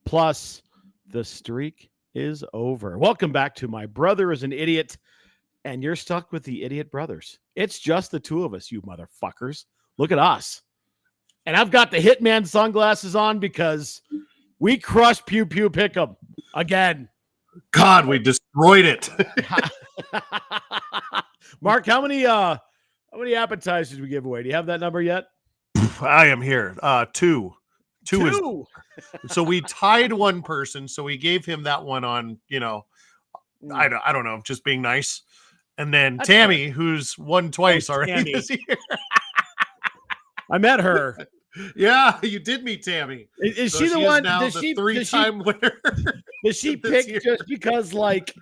Plus, the streak is over. Welcome back to My Brother is an Idiot, and you're stuck with the Idiot Brothers. It's just the two of us, you motherfuckers. Look at us. And I've got the Hitman sunglasses on because we crushed Pew Pew Pick'em again. God, we destroyed it. Mark, how many appetizers did we give away? Do you have that number yet? I am here. Two. Two. Is, so we tied one person, so we gave him that one on, I don't know, just being nice. And then that's Tammy, who's won twice already this year. I met her. Yeah, you did meet Tammy. Is she the one? Now the three-time winner. Does she pick just because like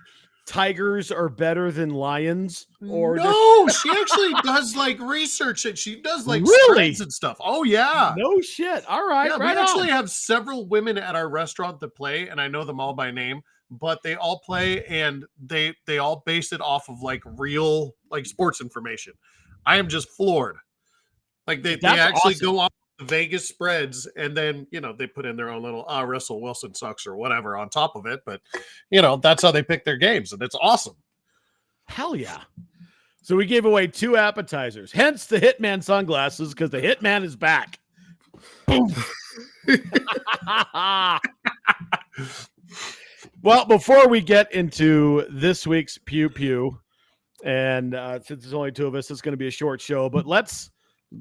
tigers are better than lions? Or no, she actually does like research and she does like spreads and stuff. Oh yeah. No shit. All right. Yeah, right we actually have several women at our restaurant that play, and I know them all by name, but they all play and they all base it off of like real like sports information. I am just floored. Like they actually go off the Vegas spreads and then they put in their own little Russell Wilson sucks or whatever on top of it, but that's how they pick their games, and it's awesome. Hell yeah. So we gave away 2 appetizers, hence the Hitman sunglasses, because the Hitman is back. Boom. Well, before we get into this week's Pew Pew, and since there's only 2 of us, it's going to be a short show, but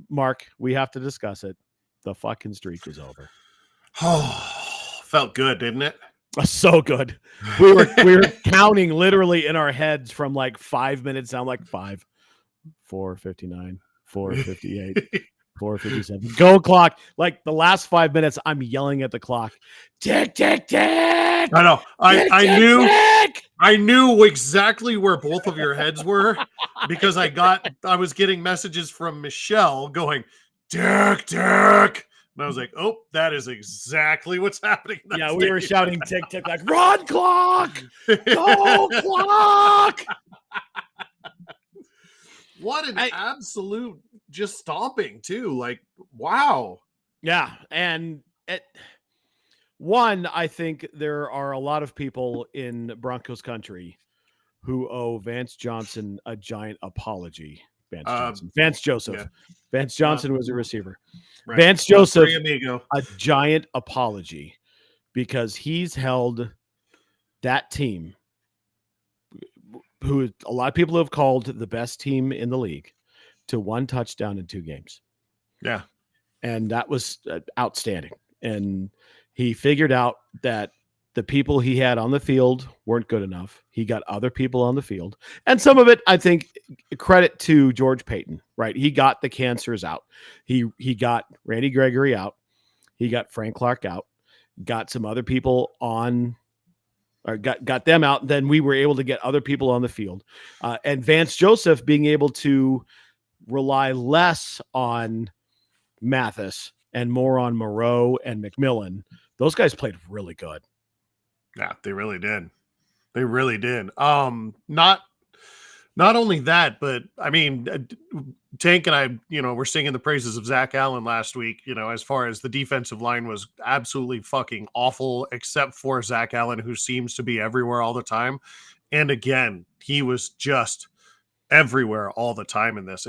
Mark, we have to discuss it. The fucking streak is over. Oh, felt good, didn't it? So good. We were counting literally in our heads from like 5 minutes down, like 5, 4:59, 4:58, 4:57. Go clock. Like the last 5 minutes, I'm yelling at the clock. Tick, tick, tick. I know. I knew exactly where both of your heads were because I was getting messages from Michelle going, Dick. And I was like, oh, that is exactly what's happening. Yeah, we were shouting tick, tick, like, run clock! Go clock! What an absolute just stomping, too. Like, wow. Yeah, and I think there are a lot of people in Broncos country who owe Vance Johnson a giant apology. Vance Joseph. Yeah. Vance Johnson was a receiver. Right. Vance Joseph, a giant apology because he's held that team, who a lot of people have called the best team in the league, to 1 touchdown in 2 games. Yeah. And that was outstanding. And he figured out that the people he had on the field weren't good enough. He got other people on the field. And some of it, I think, credit to George Payton, right? He got the cancers out. He got Randy Gregory out. He got Frank Clark out. Got some other people on, or got them out. Then we were able to get other people on the field. And Vance Joseph being able to rely less on Mathis and more on Moreau and McMillan. Those guys played really good. Yeah, they really did. They really did. Not only that, but I mean, Tank and I, we're singing the praises of Zach Allen last week, as far as the defensive line was absolutely fucking awful, except for Zach Allen, who seems to be everywhere all the time. And again, he was just everywhere all the time in this.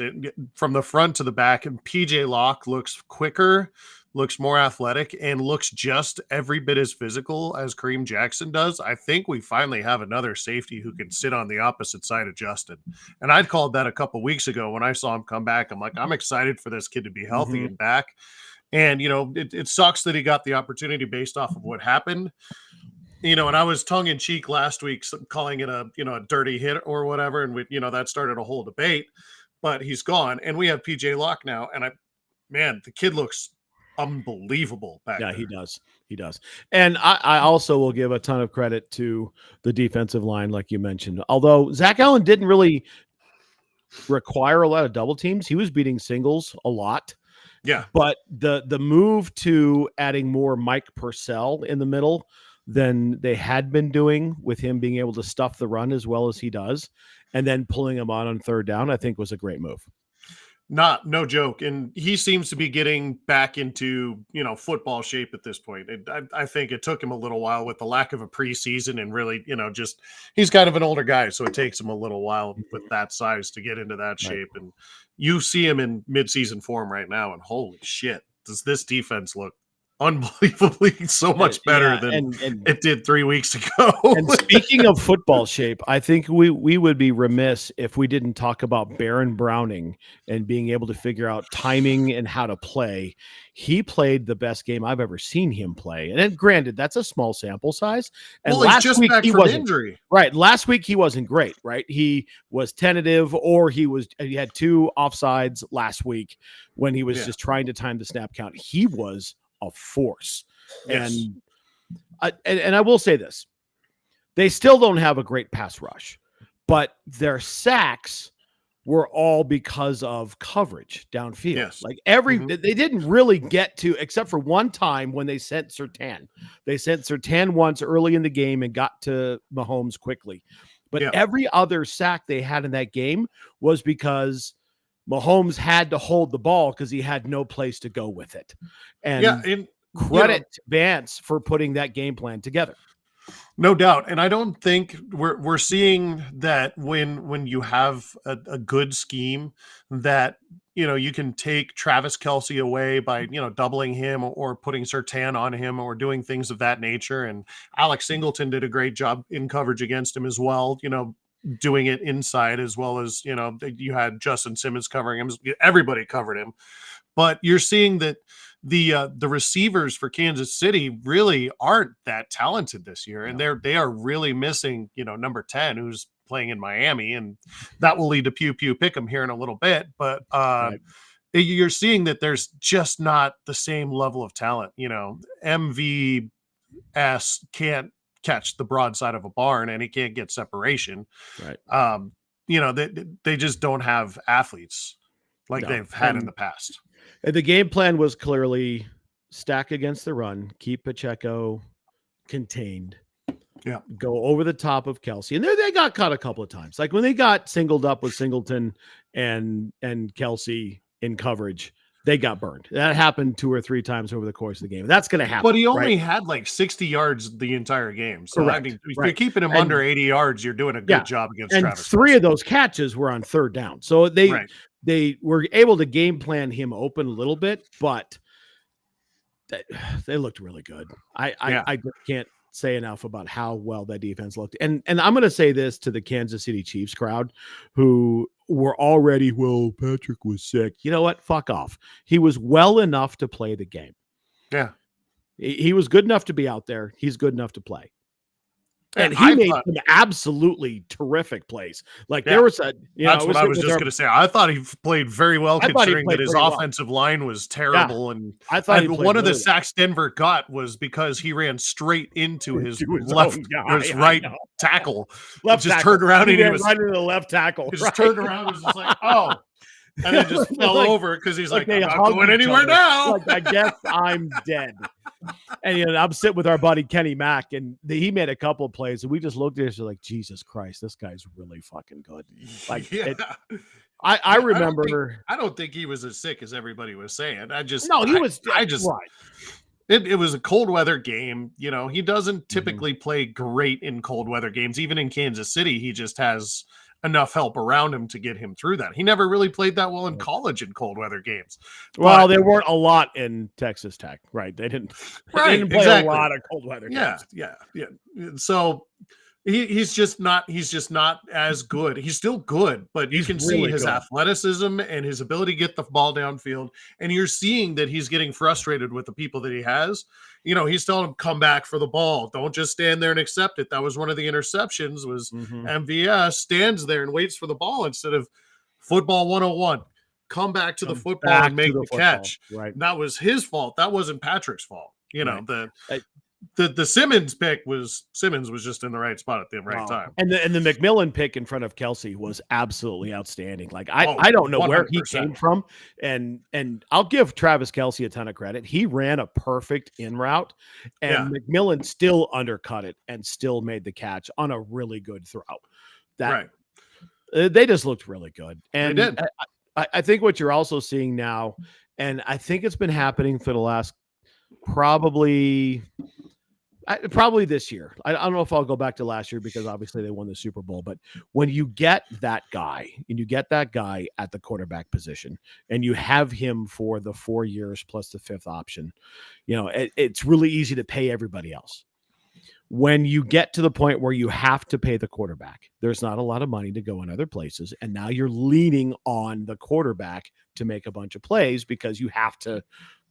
From the front to the back, and PJ Locke looks quicker, looks more athletic, and looks just every bit as physical as Kareem Jackson does. I think we finally have another safety who can sit on the opposite side of Justin. And I'd called that a couple weeks ago when I saw him come back. I'm like, I'm excited for this kid to be healthy and back. And, it sucks that he got the opportunity based off of what happened. And I was tongue in cheek last week calling it a dirty hit or whatever. And we, that started a whole debate, but he's gone. And we have PJ Locke now. And the kid looks unbelievable back there. He does. And I also will give a ton of credit to the defensive line, like you mentioned. Although Zach Allen didn't really require a lot of double teams, he was beating singles a lot. Yeah. But the move to adding more Mike Purcell in the middle than they had been doing, with him being able to stuff the run as well as he does, and then pulling him on 3rd down, I think was a great move. No joke. And he seems to be getting back into, football shape at this point. I think it took him a little while with the lack of a preseason and really, just he's kind of an older guy. So it takes him a little while with that size to get into that Right. shape. And you see him in midseason form right now. And holy shit, does this defense look unbelievably so much better than it did 3 weeks ago. And speaking of football shape, I think we would be remiss if we didn't talk about Baron Browning and being able to figure out timing and how to play. He played the best game I've ever seen him play. And then, granted, that's a small sample size. And well, he's just back from injury. Right. Last week he wasn't great, right? He was tentative, or he had 2 offsides last week when he was just trying to time the snap count. He was a force. Yes. And I will say this, they still don't have a great pass rush, but their sacks were all because of coverage downfield. Yes. Like they didn't really get to, except for one time when they sent Surtain. They sent Surtain once early in the game and got to Mahomes quickly. But every other sack they had in that game was because Mahomes had to hold the ball because he had no place to go with it. And credit to Vance for putting that game plan together. No doubt. And I don't think we're seeing that when you have a good scheme that, you can take Travis Kelce away by, doubling him or putting Surtain on him or doing things of that nature. And Alex Singleton did a great job in coverage against him as well, doing it inside, as well as, you had Justin Simmons covering him. Everybody covered him. But you're seeing that the receivers for Kansas City really aren't that talented this year. And they are really missing, number 10, who's playing in Miami, and that will lead to Pew Pick'em here in a little bit. But you're seeing that there's just not the same level of talent. MVS can't catch the broadside of a barn, and he can't get separation. Right. They just don't have athletes like they've had in the past. The game plan was clearly stack against the run, keep Pacheco contained, go over the top of Kelce. And they got caught a couple of times. Like when they got singled up with Singleton and Kelce in coverage, they got burned. That happened 2 or 3 times over the course of the game. That's going to happen. But he only had like 60 yards the entire game. So correct. I mean, if you're keeping him under 80 yards, you're doing a good job against Travis. And 3 of those catches were on 3rd down. So they were able to game plan him open a little bit, but they looked really good. I can't say enough about how well that defense looked. And I'm going to say this to the Kansas City Chiefs crowd who were already, well, Patrick was sick. You know what? Fuck off. He was well enough to play the game. Yeah. He was good enough to be out there. He's good enough to play. And he made some absolutely terrific plays. Like there was that's what I was just going to say. I thought he played very well considering that his offensive line was terrible. And I thought one of the sacks Denver got was because he ran straight into his right tackle. Turned around and he was right into the left tackle. He just turned around and was just like, oh. And then just fell over because he's like, I'm not going anywhere now. Like, I guess I'm dead. And I'm sitting with our buddy Kenny Mack, and he made a couple of plays, and we just looked at it and like, Jesus Christ, this guy's really fucking good. Like, I remember. I don't think he was as sick as everybody was saying. He was. It was a cold weather game. He doesn't typically play great in cold weather games. Even in Kansas City, he just has enough help around him to get him through that. He never really played that well in college in cold weather games. Well, there weren't a lot in Texas Tech, right? They didn't play a lot of cold weather games. Yeah. So he's just not as good. He's still good, but you can see his athleticism and his ability to get the ball downfield. And you're seeing that he's getting frustrated with the people that he has. He's telling him, come back for the ball. Don't just stand there and accept it. That was one of the interceptions was MVS stands there and waits for the ball instead of football 101. Come back to the football and make the catch. Right. That was his fault. That wasn't Patrick's fault. The Simmons pick was just in the right spot at the right time. And the McMillan pick in front of Kelce was absolutely outstanding. Like I don't know 100%. Where he came from. And I'll give Travis Kelce a ton of credit. He ran a perfect in route, and McMillan still undercut it and still made the catch on a really good throw. They just looked really good. And they did. I think what you're also seeing now, and I think it's been happening for the last probably this year. I don't know if I'll go back to last year because obviously they won the Super Bowl, but when you get that guy and you get that guy at the quarterback position and you have him for the 4 years plus the fifth option, it's really easy to pay everybody else. When you get to the point where you have to pay the quarterback, there's not a lot of money to go in other places. And now you're leaning on the quarterback to make a bunch of plays because you have to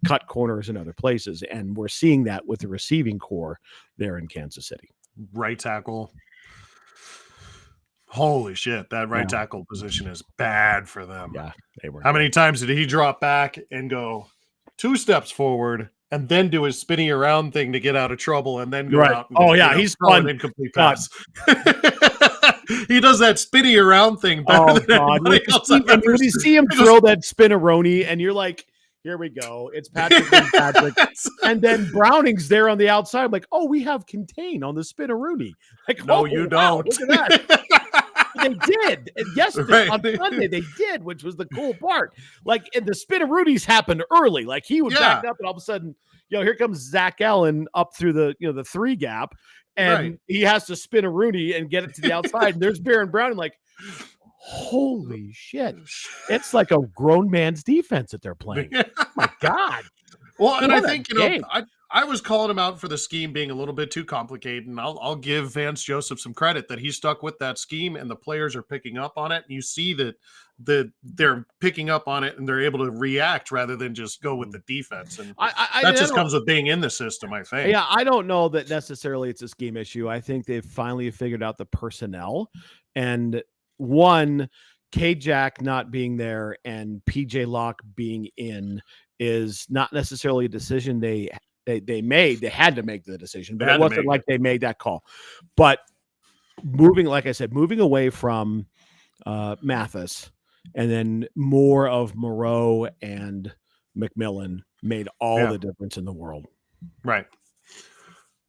cut corners in other places. And we're seeing that with the receiving core there in Kansas City. Right tackle. Holy shit. That right tackle position is bad for them. Yeah. They were. How many times did he drop back and go 2 steps forward and then do his spinning around thing to get out of trouble and then go out and he's fun. An incomplete pass. He does that spinning around thing better than anybody else. And when you see him throw that spinneroni and you're like, here we go. It's Patrick and Patrick. And then Browning's there on the outside. Like, oh, we have contain on the spinneroonie. Like, no, you don't. Look at that. They did. And yes, right. On Sunday they did, which was the cool part. Like, and the spinneroonies happened early. Like he would back up and all of a sudden, here comes Zach Allen up through the 3 gap. And he has to spin a Rooney and get it to the outside. And there's Baron Browning like, holy shit. It's like a grown man's defense that they're playing. Oh my God. Well, and I think, I was calling him out for the scheme being a little bit too complicated, and I'll give Vance Joseph some credit that he stuck with that scheme and the players are picking up on it. And you see that they're picking up on it and they're able to react rather than just go with the defense. And that just comes with being in the system, I think. Yeah, I don't know that necessarily it's a scheme issue. I think they've finally figured out the personnel. And one, K-Jack not being there and PJ Locke being in is not necessarily a decision they made. They had to make the decision, but it wasn't like they made that call. But moving away from Mathis and then more of Moreau and McMillan made all the difference in the world. Right.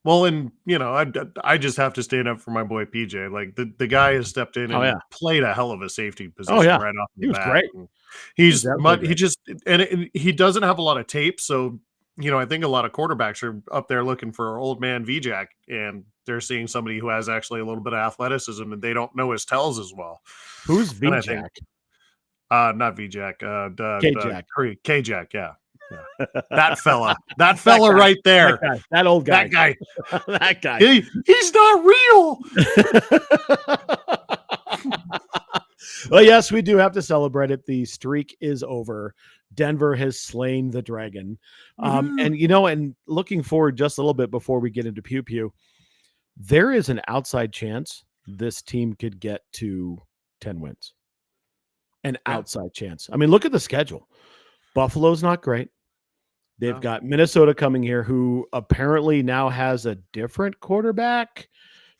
Well, and I just have to stand up for my boy PJ. Like the guy has stepped in and played a hell of a safety position right off the bat. He was great. He doesn't have a lot of tape, so I think a lot of quarterbacks are up there looking for old man VJack, and they're seeing somebody who has actually a little bit of athleticism, and they don't know his tells as well. Who's VJack? Not VJack. K-Jack. K-Jack, yeah. That fella right there. That old guy. That guy. He's not real. Well, yes, we do have to celebrate it. The streak is over. Denver has slain the dragon. And looking forward just a little bit before we get into Pew Pew, there is an outside chance this team could get to 10 wins. An outside chance. I mean, look at the schedule. Buffalo's not great. They've got Minnesota coming here, who apparently now has a different quarterback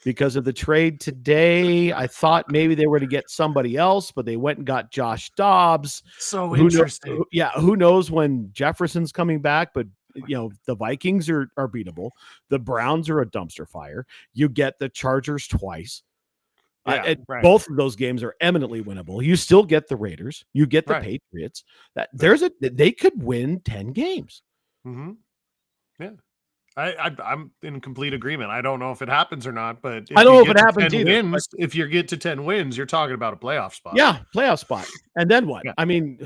because of the trade today. I thought maybe they were to get somebody else, but they went and got Josh Dobbs. So interesting. Who knows when Jefferson's coming back, but the Vikings are beatable. The Browns are a dumpster fire. You get the Chargers twice. Both of those games are eminently winnable. You still get the Raiders. You get the Patriots. They could win 10 games. Mm-hmm. Yeah. I'm in complete agreement. I don't know if it happens or not, but I don't know if it happens either. If you get to 10 wins, you're talking about a playoff spot. Yeah, playoff spot. And then what? Yeah. I mean,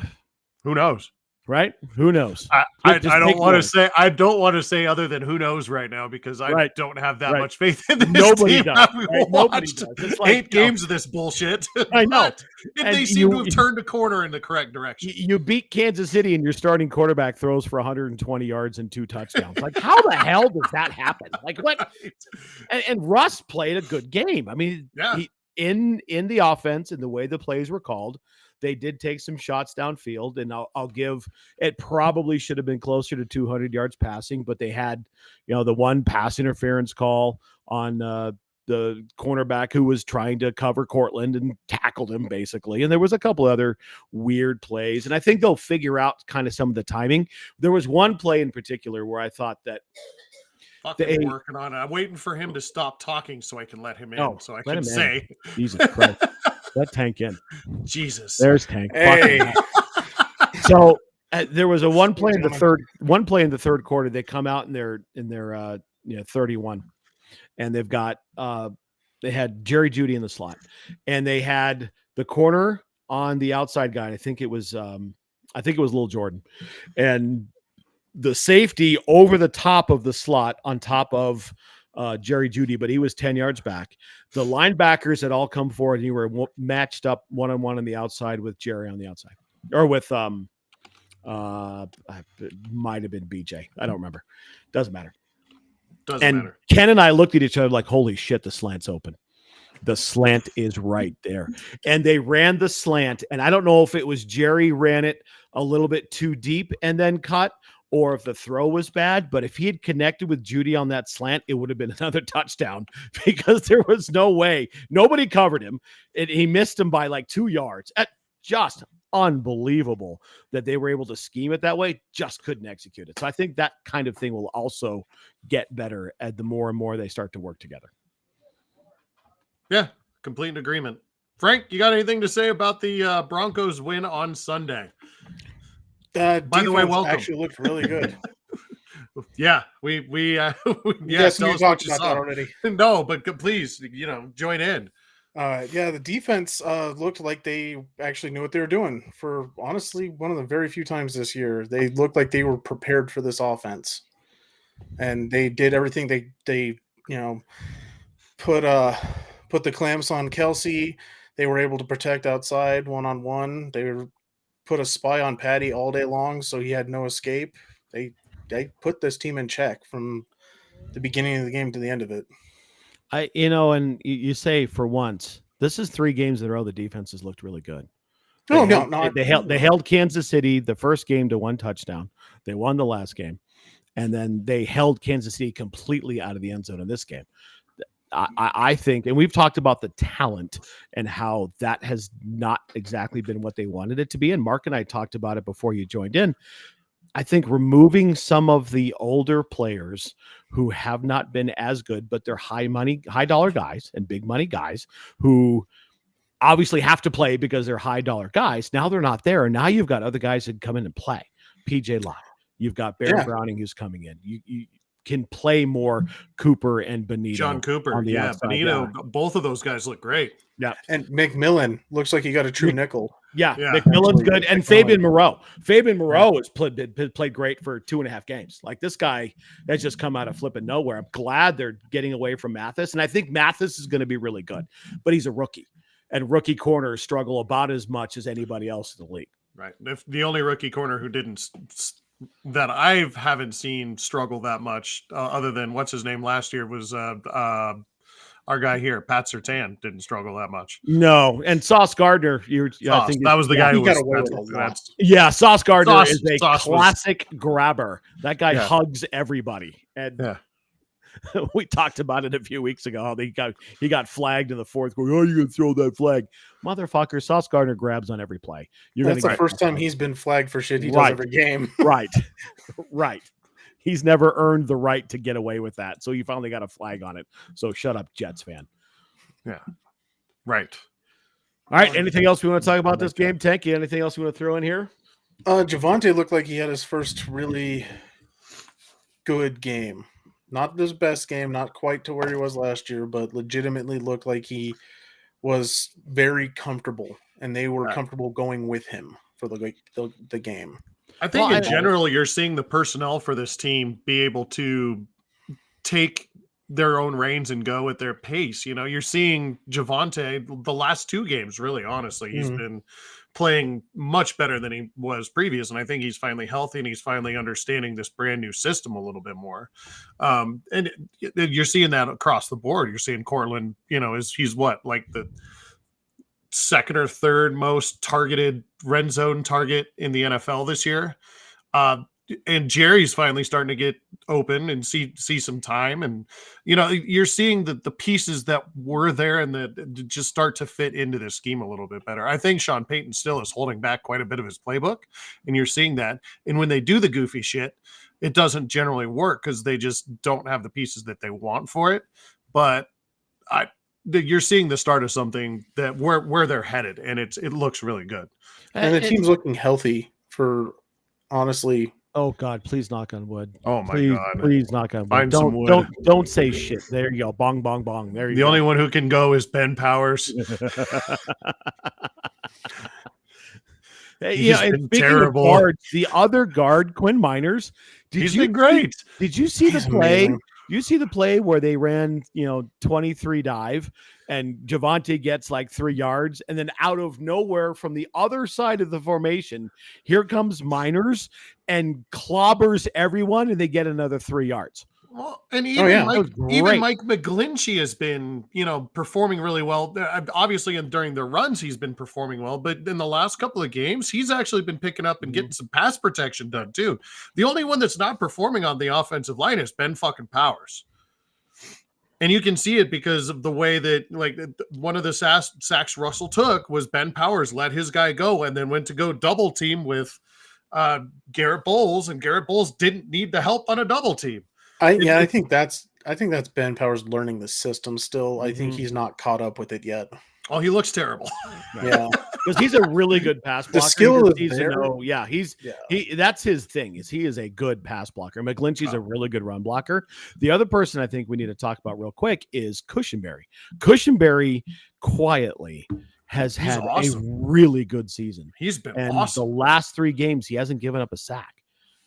who knows? Right? Who knows? I don't want to say. I don't want to say other than who knows right now because I don't have that much faith in this Nobody team. Does. Nobody does. It's like 8 games of this bullshit. I know. They seem to have turned a corner in the correct direction. You beat Kansas City and your starting quarterback throws for 120 yards and 2 touchdowns. Like, how the hell does that happen? Like, what? And Russ played a good game. I mean, in the offense and the way the plays were called, they did take some shots downfield, and I'll give it probably should have been closer to 200 yards passing, but they had, the one pass interference call on the cornerback who was trying to cover Cortland and tackled him basically. And there was a couple other weird plays, and I think they'll figure out kind of some of the timing. There was one play in particular where I thought that I'm working on it. I'm waiting for him to stop talking so I can let him in. So I can say, Jesus Christ. Let Tank in. Jesus. There's Tank. Hey. So there was a one play in the third quarter. They come out in their 31, and they've got they had Jerry Jeudy in the slot, and they had the corner on the outside guy. I think it was Lil Jordan, and the safety over the top of the slot on top of Jerry Jeudy, but he was 10 yards back. The linebackers had all come forward, and you were matched up one-on-one on the outside with Jerry on the outside, or with it might have been BJ. I don't remember. Doesn't matter. Doesn't matter. Ken and I looked at each other like, holy shit, the slant's open. The slant is right there. And they ran the slant. And I don't know if it was Jerry ran it a little bit too deep and then cut, or if the throw was bad. But if he had connected with Jeudy on that slant, it would have been another touchdown, because there was no way. Nobody covered him. He missed him by like 2 yards. Just unbelievable that they were able to scheme it that way, just couldn't execute it. So I think that kind of thing will also get better as the more and more they start to work together. Yeah, complete agreement. Frank, you got anything to say about the Broncos win on Sunday? By the way, welcome. Actually looked really good. Yeah, we Yes, tell you us talked what you about saw. that already. No, but please, join in. Yeah, the defense looked like they actually knew what they were doing. For honestly, one of the very few times this year, they looked like they were prepared for this offense, and they did everything. They put the clamps on Kelsey. They were able to protect outside one-on-one. They put a spy on Patty all day long, so he had no escape. They put this team in check from the beginning of the game to the end of it. And you say for once, this is 3 games in a row the defense has looked really good. They held Kansas City the first game to 1 touchdown. They won the last game, and then they held Kansas City completely out of the end zone in this game. I think, and we've talked about the talent and how that has not exactly been what they wanted it to be. And Mark and I talked about it before you joined in. I think removing some of the older players who have not been as good, but they're high dollar guys and big money guys who obviously have to play because they're high dollar guys. Now they're not there. And now you've got other guys that come in and play. PJ Locke. You've got Baron Browning who's coming in. You can play more Cooper and Benito. John Cooper. On the outside. Benito. Yeah. Both of those guys look great. Yeah. And McMillan looks like he got a true nickel. Yeah. McMillan's good. And Fabian Moreau. has played great for 2.5 games. Like, this guy has just come out of flipping nowhere. I'm glad they're getting away from Mathis. And I think Mathis is going to be really good, but he's a rookie. And rookie corners struggle about as much as anybody else in the league. Right. If the only rookie corner who didn't that I haven't seen struggle that much, other than what's his name last year, was our guy here, Pat Surtain, didn't struggle that much. No, and Sauce Gardner, I think that was the guy who got away with a lot. Yeah, Sauce Gardner is a classic grabber. That guy hugs everybody, and we talked about it a few weeks ago. How he got flagged in the 4th quarter. Oh, you gonna throw that flag, motherfucker? Sauce Gardner grabs on every play. That's the first time he's been flagged for shit he does every game. Right. He's never earned the right to get away with that, so you finally got a flag on it. So shut up, Jets fan. Yeah, right. All right. Anything else we want to talk about this game, Tanky? Anything else we want to throw in here? Javonte looked like he had his first really good game. Not his best game, not quite to where he was last year, but legitimately looked like he was very comfortable, and they were comfortable going with him for the game. I think in general, you're seeing the personnel for this team be able to take their own reins and go at their pace. You're seeing Javonte the last 2 games, really, honestly, he's been playing much better than he was previous. And I think he's finally healthy, and he's finally understanding this brand new system a little bit more. And you're seeing that across the board. You're seeing Cortland, he's what, like the 2nd or 3rd most targeted red zone target in the NFL this year. And Jerry's finally starting to get open and see some time. And, you're seeing the pieces that were there and that just start to fit into this scheme a little bit better. I think Sean Payton still is holding back quite a bit of his playbook, and you're seeing that. And when they do the goofy shit, it doesn't generally work because they just don't have the pieces that they want for it. But you're seeing the start of something that where they're headed, and it looks really good. And the team's looking healthy for, honestly. Oh God, please knock on wood. Oh my please, God. please knock on wood. Find some wood. Don't say shit. There you go. Bong bong bong. There you The go. only one who can go is Ben Powers. Hey, He's and been speaking terrible. of guards, the other guard, Quinn Miners, He's been great. Did you see the He's play? amazing. You see the play where they ran, 23 dive, and Javonte gets like 3 yards, and then out of nowhere from the other side of the formation, here comes Miners and clobbers everyone, and they get another 3 yards. Well, and even yeah. Great. Mike McGlinchey has been, performing really well. Obviously, during the runs, he's been performing well. But in the last couple of games, he's actually been picking up and getting some pass protection done too. The only one that's not performing on the offensive line is Ben fucking Powers. And you can see it because of the way that, like, one of the sacks Russell took was Ben Powers let his guy go and then went to go double team with Garrett Bowles, and Garrett Bowles didn't need the help on a double team. I think that's Ben Powers learning the system still. I think Mhm. he's not caught up with it yet. Oh, he looks terrible. Yeah. Because he's a really good pass blocker. The skill He is just needs to there. know- yeah, that's his thing. He is a good pass blocker. McGlinchey's a really good run blocker. The other person I think we need to talk about real quick is Cushenberry. Cushenberry quietly has had awesome. a really good season. He's been And awesome. the last 3 games, he hasn't given up a sack.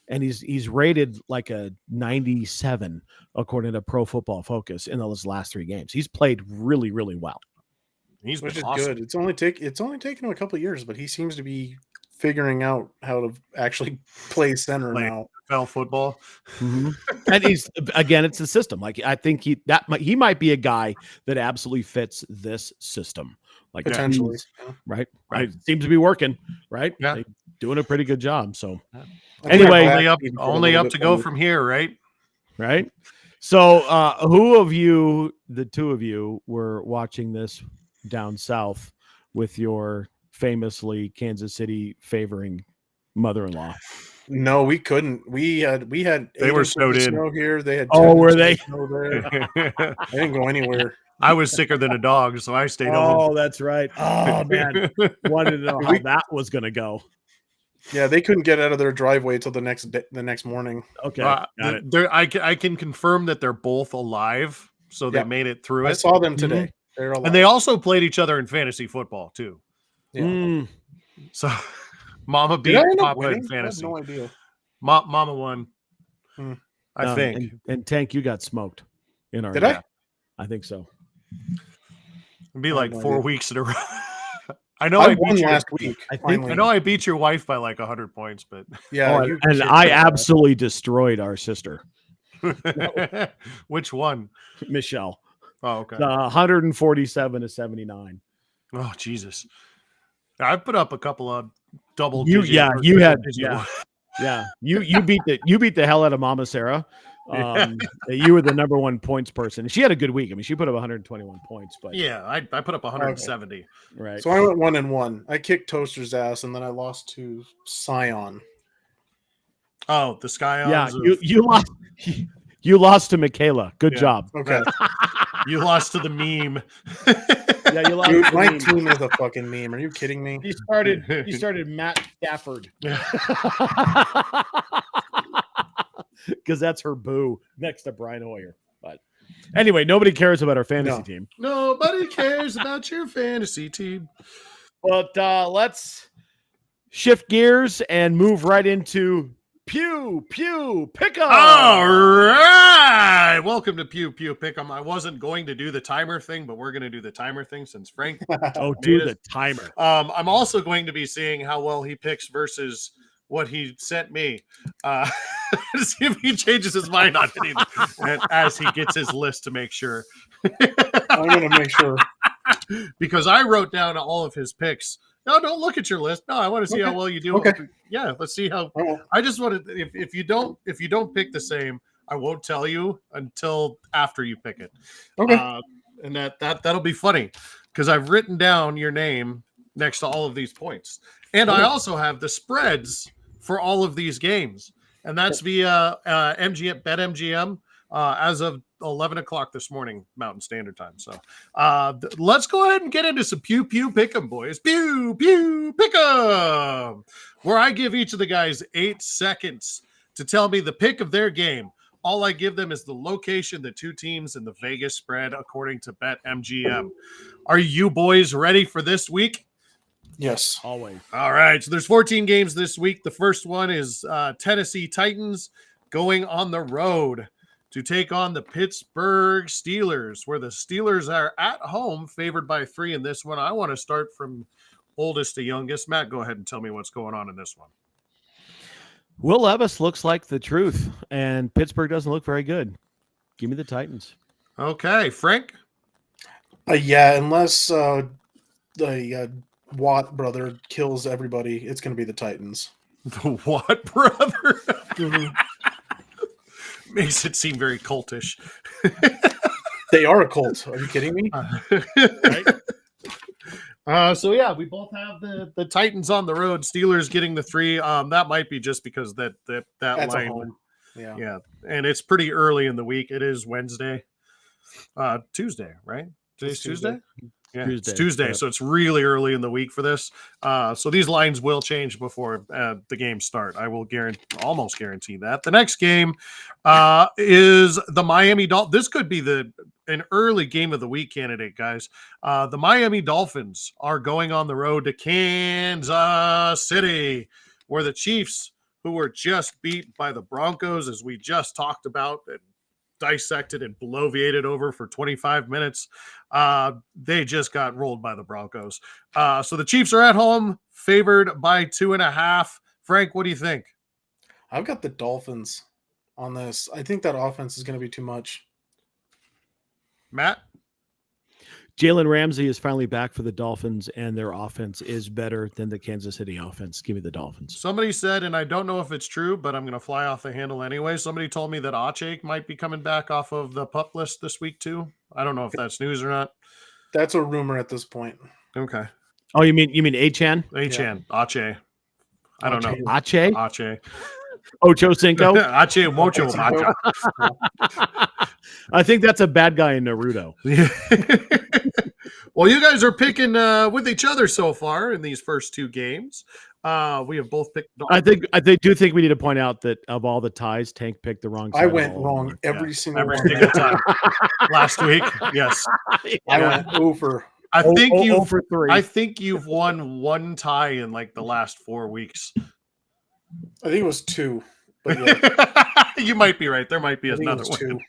And he's rated like a 97 according to Pro Football Focus in those last 3 games. He's played really, really well. He's which been is awesome. good. It's only taken him a couple of years, but he seems to be figuring out how to actually play center now. NFL football. And it's the system. Like, I think he might be a guy that absolutely fits this system. Like, Potentially. right? Right. It seems to be working, right? Yeah. They're doing a pretty good job. So Anyway, only up to go from here, right? right. So who of you, the 2 of you, were watching this down south with your famously Kansas City favoring mother-in-law? No, we couldn't. We had They were snowed in. snow here. They had Were they? snow there. I didn't go anywhere. I was sicker than a dog, so I stayed home. Oh, that's right. Oh man, wanted to know how that was going to go. Yeah, they couldn't get out of their driveway till the next morning. Okay, got it. I can confirm that they're both alive, so they Yep. made it through I it. saw them today. They're alive. And they also played each other in fantasy football too. Yeah. Mm. So Mama Did beat I end up Papa in winning? I have fantasy. no idea. Mama won. Hmm. I think. And Tank, you got smoked in our. Did I? I think so. It'd be I like have no 4 idea. weeks in a row. I know I I won beat last week. I think- finally. I know I beat your wife by like 100 points, but Yeah, Oh, you and kicked I her ass. absolutely destroyed our sister, which one? Michelle. Oh, okay. 147 to 79. Oh, Jesus. I put up a couple of double. You digit yeah, or you had triple digit yeah. You beat the hell out of Mama Sarah. You were the number 1 points person. She had a good week. I mean, she put up 121 points, but Yeah, I put up 170. right. So I went 1-1. I kicked Toaster's ass, and then I lost to Scion. Oh, the Scions. Yeah, of- you lost. You lost to Michaela. Good Yeah. job. Okay, you lost to the meme. Yeah, you lost. dude, to my me. team is a fucking meme. Are you kidding me? You started Matt Stafford. Because that's her boo next to Brian Hoyer. But anyway, nobody cares about our fantasy No. team. Nobody cares about your fantasy team. But let's shift gears and move right into Pew Pick'em. All right. Welcome to Pew Pew Pick'em. I wasn't going to do the timer thing, but we're going to do the timer thing since Frank. Oh, do made the us- timer. I'm also going to be seeing how well he picks versus what he sent me. To see if he changes his mind on anything and as he gets his list to make sure. I'm gonna make sure. Because I wrote down all of his picks. No, don't look at your list. No, I want to see how Okay. well you do. Okay. Yeah, let's see how. I won't. I just want to. If you don't pick the same, I won't tell you until after you pick it. Okay. And that'll be funny because I've written down your name next to all of these points, and I also have the spreads for all of these games, and that's via MGM BetMGM as of 11 o'clock this morning, Mountain Standard Time. So let's go ahead and get into some Pew Pew Pick'em, boys. Pew Pew Pick'em, where I give each of the guys 8 seconds to tell me the pick of their game. All I give them is the location, the two teams, and the Vegas spread according to BetMGM. Are you boys ready for this week? Yes. Always. All right. So there's 14 games this week. The first one is Tennessee Titans going on the road to take on the Pittsburgh Steelers, where the Steelers are at home, favored by 3 in this one. I want to start from oldest to youngest. Matt, go ahead and tell me what's going on in this one. Will Levis looks like the truth, and Pittsburgh doesn't look very good. Give me the Titans. Okay, Frank? Yeah, unless the Watt brother kills everybody, it's going to be the Titans. The what brother? Makes it seem very cultish. They are a cult. Are you kidding me? Right? So yeah, we both have the Titans on the road. Steelers getting the 3. That might be just because that That's a line. home. Yeah. And it's pretty early in the week. It is Wednesday, Tuesday, right? Today's Tuesday. Yeah, Tuesday. it's Tuesday, Yep. so it's really early in the week for this. So these lines will change before the games start. I will almost guarantee that. The next game is the Miami Dolphins. This could be an early game of the week candidate, guys. The Miami Dolphins are going on the road to Kansas City, where the Chiefs, who were just beat by the Broncos, as we just talked about and dissected and bloviated over for 25 minutes. They just got rolled by the Broncos. So the Chiefs are at home, favored by 2.5. Frank, what do you think? I've got the Dolphins on this. I think that offense is going to be too much. Matt? Jalen Ramsey is finally back for the Dolphins, and their offense is better than the Kansas City offense. Give me the Dolphins. Somebody said, and I don't know if it's true, but I'm going to fly off the handle anyway. Somebody told me that Ache might be coming back off of the PUP list this week too. I don't know if that's news or not. That's a rumor at this point. Okay. Oh, you mean Achan? Achan, Ache. I don't know. Ache? Ache. Ocho Cinco? Ache Mocho Macho. I think that's a bad guy in Naruto. Well, you guys are picking with each other so far in these first 2 games. We have both picked. I do think we need to point out that of all the ties, Tank picked the wrong side. I went wrong every single time last week. Yes, I went over. I think you for 3. I think you've won 1 tie in like the last 4 weeks. I think it was 2. But yeah, You might be right. There might be I think it another was one. 2.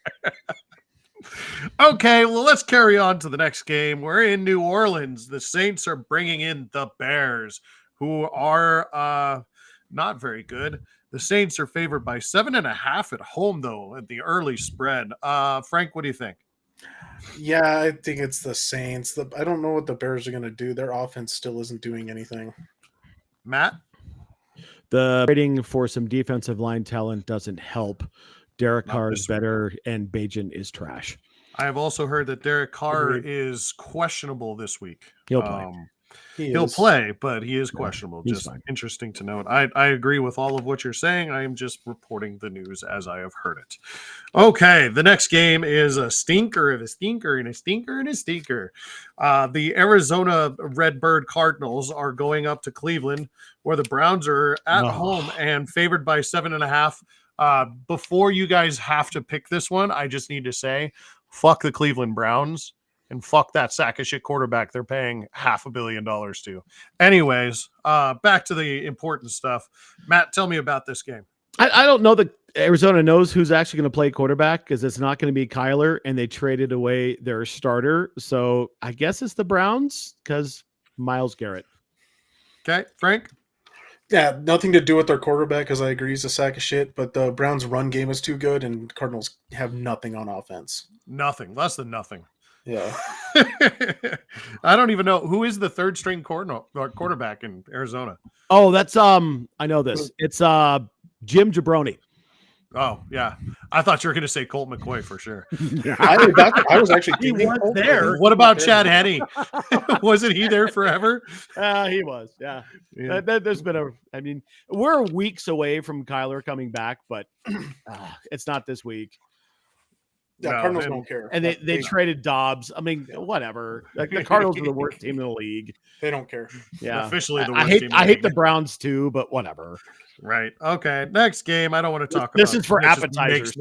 Okay, well, let's carry on to the next game. We're in New Orleans. The Saints are bringing in the Bears, who are not very good. The Saints are favored by 7.5 at home, though, at the early spread. Frank, what do you think? Yeah, I think it's the Saints. I don't know what the Bears are going to do. Their offense still isn't doing anything. Matt? The trading for some defensive line talent doesn't help. Derek Carr is better, and Bajan is trash. I have also heard that Derek Carr is questionable this week. He'll play. He'll play, but he is questionable. He's just fine. interesting to note. I agree with all of what you're saying. I am just reporting the news as I have heard it. Okay, the next game is a stinker and a stinker and a stinker and a stinker. The Arizona Redbird Cardinals are going up to Cleveland, where the Browns are at home and favored by 7.5. Before you guys have to pick this one, I just need to say, fuck the Cleveland Browns. And fuck that sack of shit quarterback they're paying $500 million to. Anyways, back to the important stuff. Matt, tell me about this game. I don't know that Arizona knows who's actually going to play quarterback because it's not going to be Kyler, and they traded away their starter. So I guess it's the Browns because Myles Garrett. Okay, Frank? Yeah, nothing to do with their quarterback because I agree he's a sack of shit, but the Browns' run game is too good, and Cardinals have nothing on offense. Nothing. Less than nothing. Yeah. I don't even know who is the third string quarterback in Arizona. Oh, that's I know this. It's Jim Jabroni. Oh yeah, I thought you were going to say Colt McCoy for sure. I was actually He was there. What about Chad Henne? Wasn't he there forever? He was. Yeah. There's been we're weeks away from Kyler coming back, but it's not this week. The No, Cardinals and- don't care. And they traded Dobbs. I mean, whatever. Like, the Cardinals are the worst team in the league. They don't care. Yeah, Officially the I worst hate team in the I hate league. the Browns too, but whatever. Right. Okay. Next game. I don't want to talk This about. is for This just appetizers.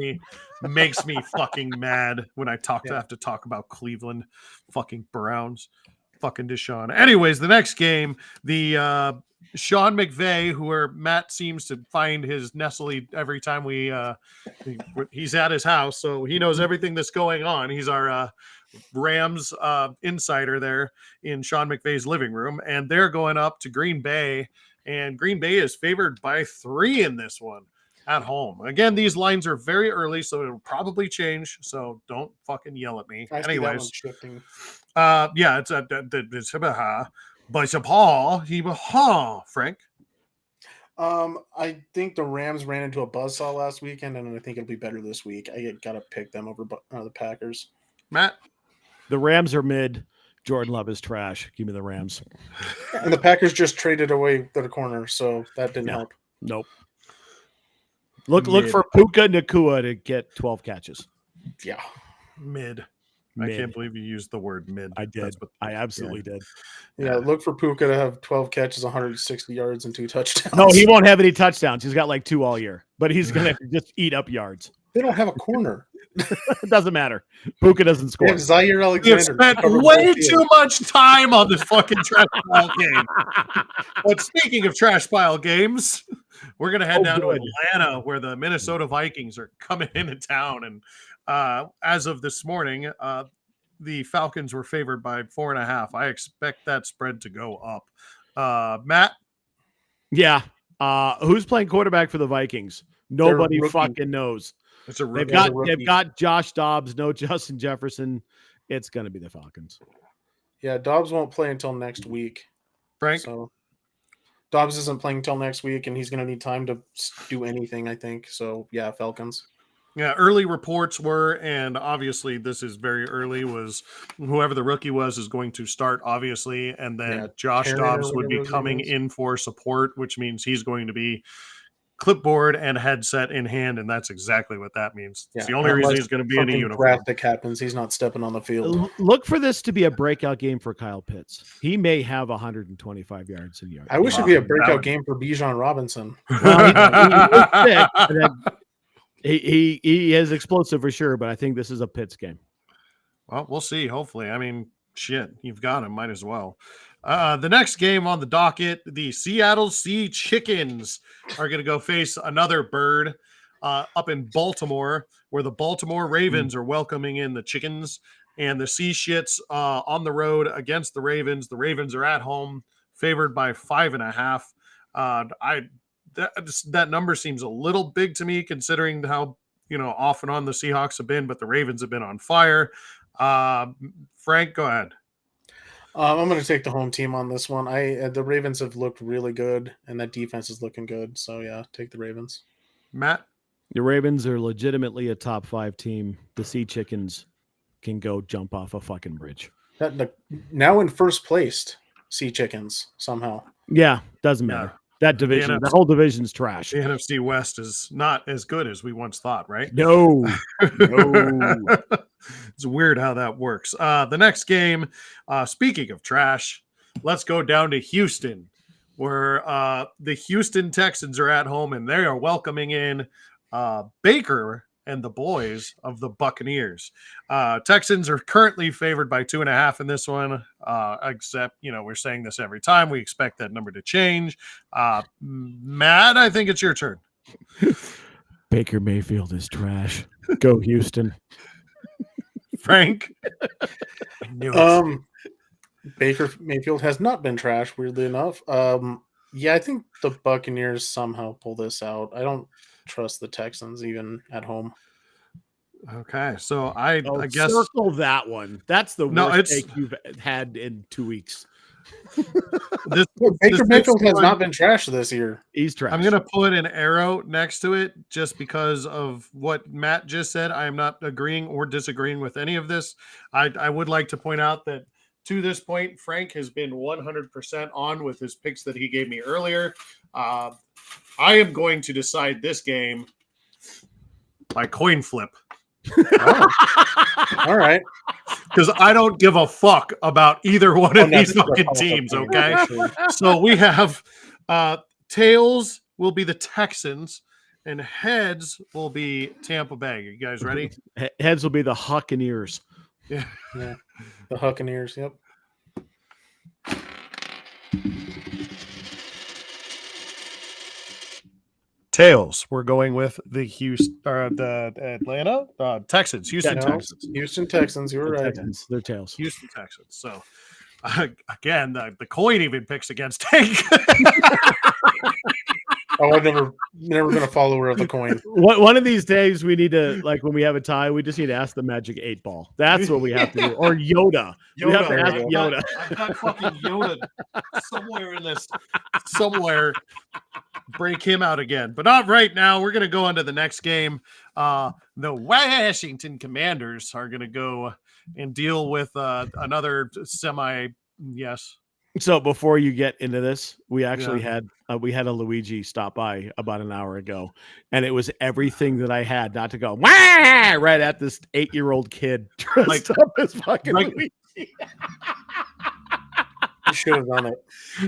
makes me fucking mad when I have to talk about Cleveland fucking Browns. Fucking Deshaun. Anyways, the next game, the Sean McVay, where Matt seems to find his Nestle every time he's at his house, so he knows everything that's going on. He's our Rams insider there in Sean McVay's living room, and they're going up to Green Bay, and Green Bay is favored by 3 in this one at home. Again, these lines are very early, so it'll probably change, so don't fucking yell at me. I see that Anyways, one shifting. yeah, it's Frank. I think the Rams ran into a buzzsaw last weekend, and I think it'll be better this week. I gotta pick them over the Packers. Matt, The Rams are mid. Jordan Love is trash. Give me the Rams. And the Packers just traded away their corner, so that didn't help. Nope. Look Mid. for Puka Nacua to get 12 catches. Yeah. mid. Mid. I can't believe you used the word mid. I did. I absolutely did. Yeah, look for Puka to have 12 catches, 160 yards, and 2 touchdowns. No, he won't have any touchdowns. He's got like 2 all year, but he's going to just eat up yards. They don't have a corner. It doesn't matter. Puka doesn't They score. have Zaire We Alexander. have spent to cover way both too fields. much time on this fucking trash pile game. But speaking of trash pile games, we're going to head down good. to Atlanta, where the Minnesota Vikings are coming into town. And as of this morning, the Falcons were favored by 4.5. I expect that spread to go up. Matt? Yeah. Who's playing quarterback for the Vikings? Nobody rookie. fucking knows. It's a rookie. They've got Josh Dobbs, no Justin Jefferson. It's going to be the Falcons. Yeah, Dobbs won't play until next week. Frank? So Dobbs isn't playing until next week, and he's going to need time to do anything, I think. So, yeah, Falcons. Yeah, early reports were, and obviously this is very early, was whoever the rookie was is going to start, obviously, and then Josh Tanner or Dobbs would be whatever his coming name is. in for support, which means he's going to be clipboard and headset in hand, and that's exactly what that means. It's the only reason he's going to be in a uniform. Drastic happens. He's not stepping on the field. Look for this to be a breakout game for Kyle Pitts. He may have 125 yards in yards. I wish it'd be a That breakout would- game for Bijan Robinson. Well, he is explosive for sure, but I think this is a Pitts game. Well, we'll see. Hopefully. I mean, shit, you've got him. Might as well. The next game on the docket, the Seattle Sea Chickens are going to go face another bird up in Baltimore, where the Baltimore Ravens are welcoming in the Chickens, and the Sea Shits on the road against the Ravens. The Ravens are at home, favored by 5.5. That number seems a little big to me, considering how off and on the Seahawks have been, but the Ravens have been on fire. Frank, go ahead. I'm going to take the home team on this one. The Ravens have looked really good, and that defense is looking good. So, yeah, take the Ravens. Matt? The Ravens are legitimately a top 5 team. The Sea Chickens can go jump off a fucking bridge. Now in first place, Sea Chickens, somehow. Yeah, doesn't matter. That division, the whole division's trash. The NFC West is not as good as we once thought, right? No. It's weird how that works. The next game, speaking of trash, let's go down to Houston, where the Houston Texans are at home, and they are welcoming in Baker and the boys of the Buccaneers. Texans are currently favored by 2.5 in this one, except, we're saying this every time. We expect that number to change. Matt, I think it's your turn. Baker Mayfield is trash. Go Houston. Frank? Baker Mayfield has not been trash, weirdly enough. Yeah, I think the Buccaneers somehow pull this out. I don't trust the Texans even at home. Okay, so I guess circle that one. That's the worst take you've had in 2 weeks. Baker Mayfield has not been trash this year. He's trash. I'm going to put an arrow next to it just because of what Matt just said. I am not agreeing or disagreeing with any of this. I would like to point out that to this point, Frank has been 100% on with his picks that he gave me earlier. I am going to decide this game by coin flip. Oh, all right. Because I don't give a fuck about either one Oh, of no, these this is a fucking toss-up teams, game, okay? for sure. So we have tails will be the Texans, and heads will be Tampa Bay. Are you guys ready? Heads will be the Huccaneers. Yeah. Yeah, the Huccaneers. Yep. Tails. We're going with the the Atlanta Texans, Houston No, Texans, Houston Texans. You were The right. Texans, their tails. Houston Texans. So again, the coin even picks against Tank. Oh, I've never been a follower of the coin. One of these days, we need to, like, when we have a tie, we just need to ask the Magic 8-Ball. That's what we have to do. Or Yoda. We have to Yoda. ask There you Yoda. I've got fucking Yoda somewhere in this. Somewhere. Break him out again. But not right now. We're going to go on to the next game. The Washington Commanders are going to go and deal with another semi. Yes. So before you get into this, we actually had a Luigi stop by about an hour ago, and it was everything that I had not to go wah! Right at this 8-year-old kid dressed up as fucking Luigi. You should have done it.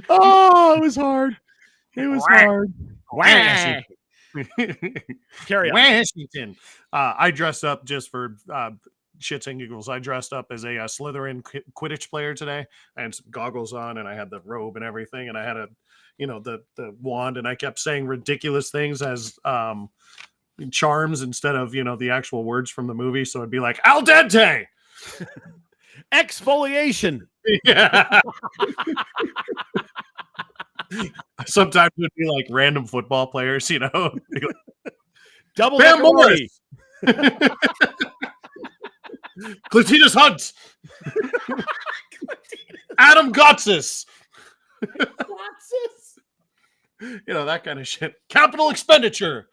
Oh, it was hard. It was hard. Washington. Carry on. Washington. I dressed up just for shits and giggles. I dressed up as a Slytherin Quidditch player today. I had some goggles on, and I had the robe and everything, and I had the wand, and I kept saying ridiculous things as charms instead of the actual words from the movie. So it'd be like al dente, exfoliation. Yeah. Sometimes it would be like random football players, Double Bam Morris. Clotilus Hunt. Adam Gotsis. That kind of shit. Capital expenditure.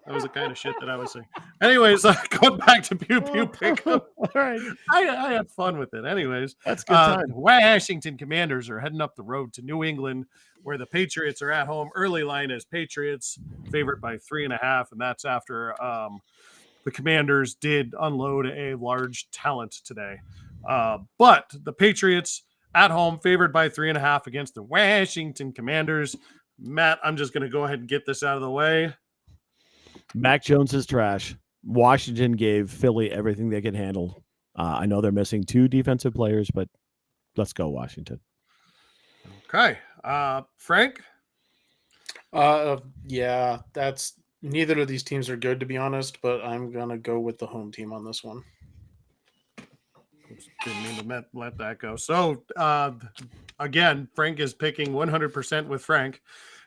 That was the kind of shit that I was saying. Anyways, going back to Pew Pew Pick'em. All right. I had fun with it. Anyways, that's good time. Washington Commanders are heading up the road to New England, where the Patriots are at home. Early line is Patriots, favored by 3.5, and that's after the Commanders did unload a large talent today. But the Patriots at home, favored by 3.5 against the Washington Commanders. Matt, I'm just going to go ahead and get this out of the way. Mac Jones is trash. Washington gave Philly everything they could handle. I know they're missing 2 defensive players, but let's go Washington. Okay. Frank? Yeah, that's neither of these teams are good, to be honest, but I'm going to go with the home team on this one. Didn't mean to let that go. So, again, Frank is picking 100% with Frank,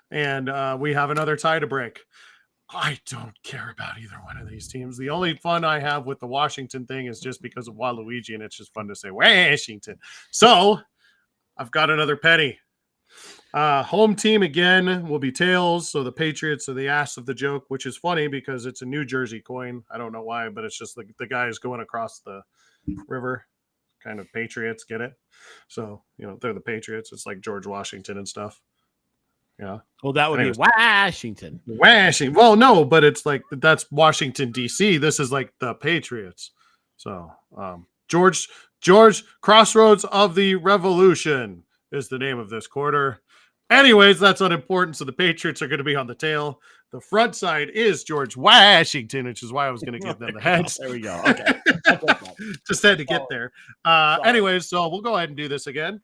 and we have another tie to break. I don't care about either one of these teams. The only fun I have with the Washington thing is just because of Waluigi, and it's just fun to say Washington. So, I've got another penny. Home team again will be tails, so the Patriots are the ass of the joke, which is funny because it's a New Jersey coin. I don't know why, but it's just the guys going across the river, kind of Patriots, get it? So, they're the Patriots. It's like George Washington and stuff. Yeah. Well, that would be Washington. Washington. Well, no, but it's like that's Washington, D.C. This is like the Patriots. So, George, Crossroads of the Revolution is the name of this quarter. Anyways, that's unimportant. So the Patriots are going to be on the tail. The front side is George Washington, which is why I was going to give them the heads. There we go. Okay. Just had to get there. Anyways, so we'll go ahead and do this again.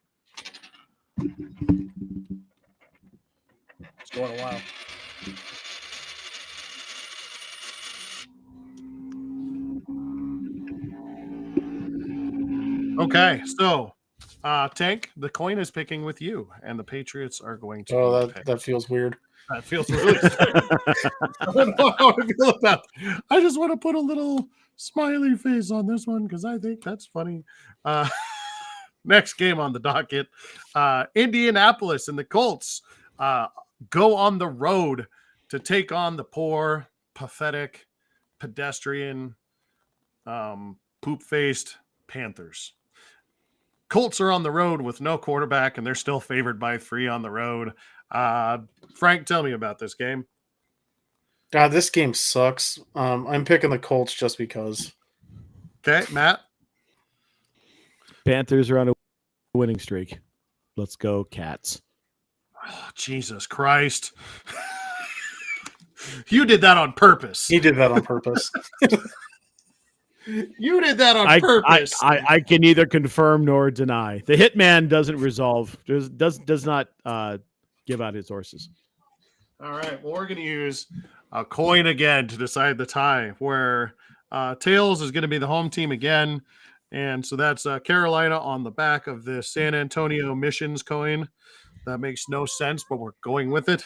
It's going a while. Okay, so Tank, the coin is picking with you, and the Patriots are going to. Oh, that feels weird. That feels really. I don't know how I feel about it. I just want to put a little smiley face on this one because I think that's funny. Next game on the docket, Indianapolis and the Colts go on the road to take on the poor, pathetic, pedestrian, poop-faced Panthers. Colts are on the road with no quarterback, and they're still favored by 3 on the road. Frank, tell me about this game. God, this game sucks. I'm picking the Colts just because. Okay, Matt. Panthers are on a winning streak. Let's go, Cats. Oh, Jesus Christ. You did that on purpose. He did that on purpose. You did that on purpose. I can neither confirm nor deny. The hitman doesn't resolve. Does not give out his horses. All right. Well, we're going to use a coin again to decide the tie, where Tails is going to be the home team again. And so that's Carolina on the back of the San Antonio Missions coin. That makes no sense, but we're going with it.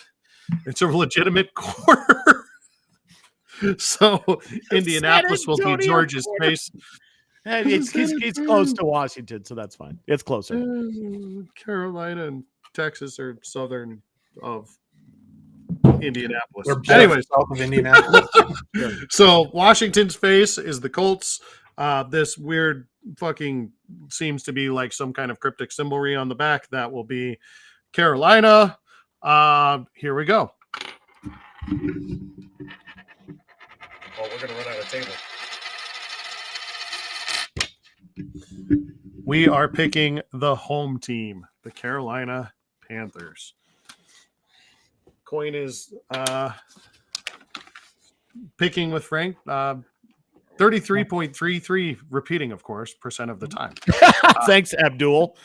It's a legitimate quarter. So Indianapolis will be Georgia's face. And it's close to Washington, so that's fine. It's closer. Carolina and Texas are southern of Indianapolis. We're both Anyways, south of Indianapolis. so Washington's face is the Colts. This weird fucking seems to be like some kind of cryptic symbolry on the back. That will be Carolina. Here we go. Oh, we're going to run out of table. We are picking the home team, the Carolina Panthers. Coin is picking with Frank. 33.33 repeating, of course, percent of the time. Thanks, Abdul.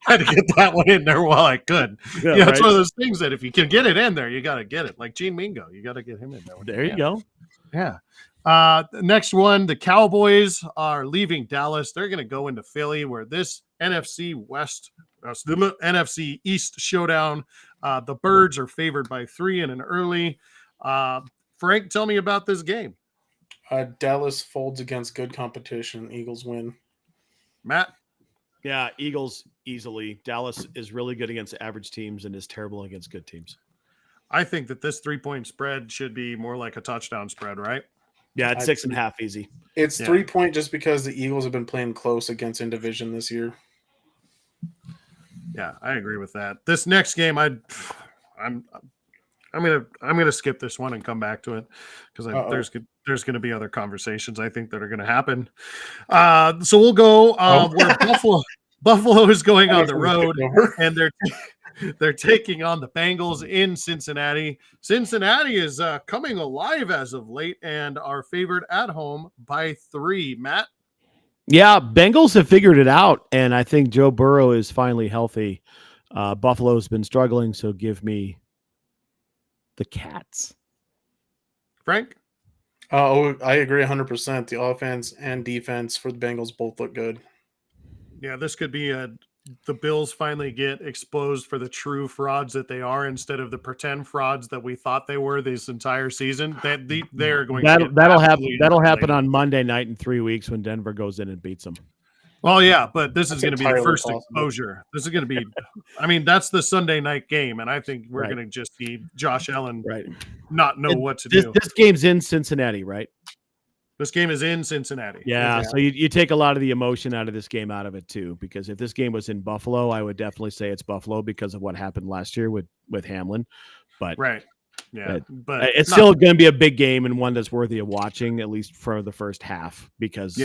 Had to get that one in there while I could. Yeah, Yeah, it's right? one of those things that if you can get it in there, you got to get it. Like Gene Mingo, you got to get him in there. There you go. Yeah. The next one, the Cowboys are leaving Dallas. They're going to go into Philly, where this NFC East showdown, the Birds are favored by 3 in an early. Frank, tell me about this game. Dallas folds against good competition. Eagles win. Matt? Yeah, Eagles easily. Dallas is really good against average teams and is terrible against good teams. I think that this 3-point spread should be more like a touchdown spread, right? Yeah, it's 6.5 easy. It's 3-point just because the Eagles have been playing close against in division this year. Yeah, I agree with that. This next game, I'm gonna skip this one and come back to it because there's gonna be other conversations I think that are gonna happen. So we'll go where Buffalo is going on the road, and they're taking on the Bengals in Cincinnati. Cincinnati is coming alive as of late and are favored at home by 3. Matt? Yeah, Bengals have figured it out, and I think Joe Burrow is finally healthy. Buffalo's been struggling, so give me the Cats. Frank? I agree 100%. The offense and defense for the Bengals both look good. Yeah, this could be the Bills finally get exposed for the true frauds that they are instead of the pretend frauds that we thought they were this entire season. They're going that'll happen on Monday night in 3 weeks when Denver goes in and beats them. Well, yeah, but this is going to be the first possible. exposure. This is going to be, I mean, that's the Sunday night game, and I think we're going to just see Josh Allen not know what to do. This game's in Cincinnati, right? This game is in Cincinnati. Yeah, so you take a lot of the emotion out of this game out of it too, because if this game was in Buffalo, I would definitely say it's Buffalo because of what happened last year with Hamlin. But right, yeah, but it's still going to be a big game and one that's worthy of watching, at least for the first half, because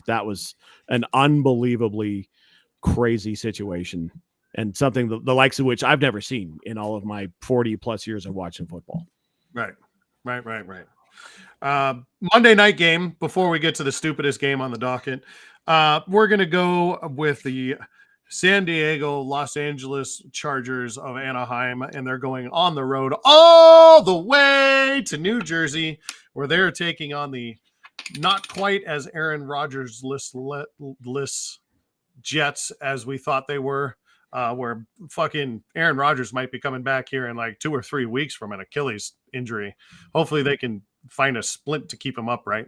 that was an unbelievably crazy situation and something the likes of which I've never seen in all of my 40 plus years of watching football. Right. Monday night game, before we get to the stupidest game on the docket, we're going to go with the San Diego Los Angeles Chargers of Anaheim, and they're going on the road all the way to New Jersey, where they're taking on the not quite as Aaron Rodgers list Jets as we thought they were, where fucking Aaron Rodgers might be coming back here in like 2 or 3 weeks from an Achilles injury. Hopefully they can find a splint to keep him upright.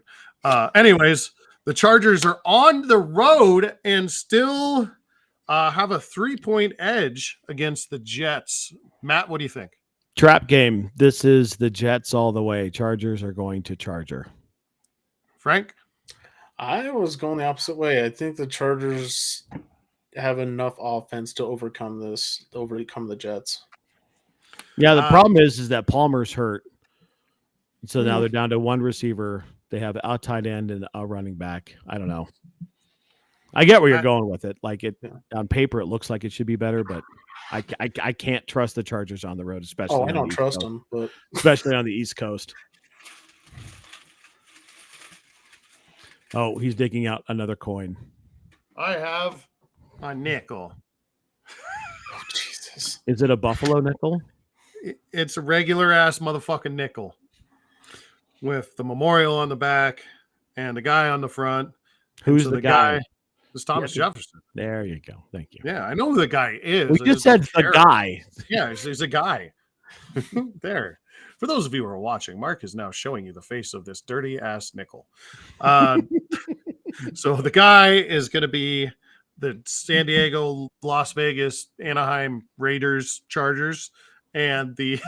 Anyways, the Chargers are on the road and still have a 3-point edge against the Jets. Matt, what do you think? Trap game. This is the Jets all the way. Chargers are going to Charger. Frank? I was going the opposite way. I think the Chargers have enough offense to overcome the Jets. Yeah, the problem is that Palmer's hurt. So now they're down to one receiver. They have a tight end and a running back. I don't know. I get where you're going with it. Like on paper, it looks like it should be better, but I can't trust the Chargers on the road, especially. Oh, I don't trust them, but especially on the East Coast. Oh, he's digging out another coin. I have a nickel. Oh, Jesus. Is it a Buffalo nickel? It's a regular ass motherfucking nickel with the memorial on the back and the guy on the front. Who's the guy? It's Thomas Jefferson. There you go. Thank you. Yeah, I know who the guy is. We just said the guy. Yeah, he's a guy. There. For those of you who are watching, Mark is now showing you the face of this dirty ass nickel. So the guy is going to be the San Diego, Las Vegas, Anaheim Raiders, Chargers, and the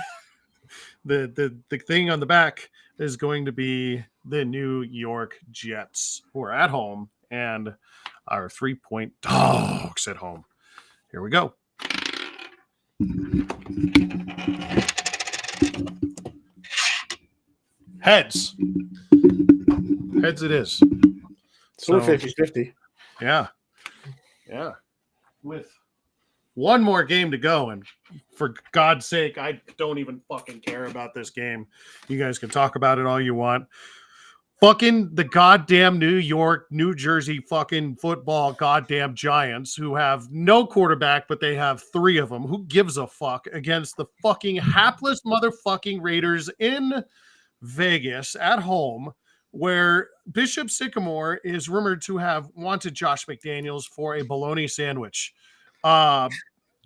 thing on the back is going to be the New York Jets, who are at home and are 3-point dogs at home. Here we go. Heads. Heads it is. So we're 50-50. Yeah. Yeah. With one more game to go, and for God's sake, I don't even fucking care about this game. You guys can talk about it all you want. Fucking the goddamn New York, New Jersey fucking football goddamn Giants, who have no quarterback, but they have three of them. Who gives a fuck, against the fucking hapless motherfucking Raiders in Vegas at home, where Bishop Sycamore is rumored to have wanted Josh McDaniels for a bologna sandwich.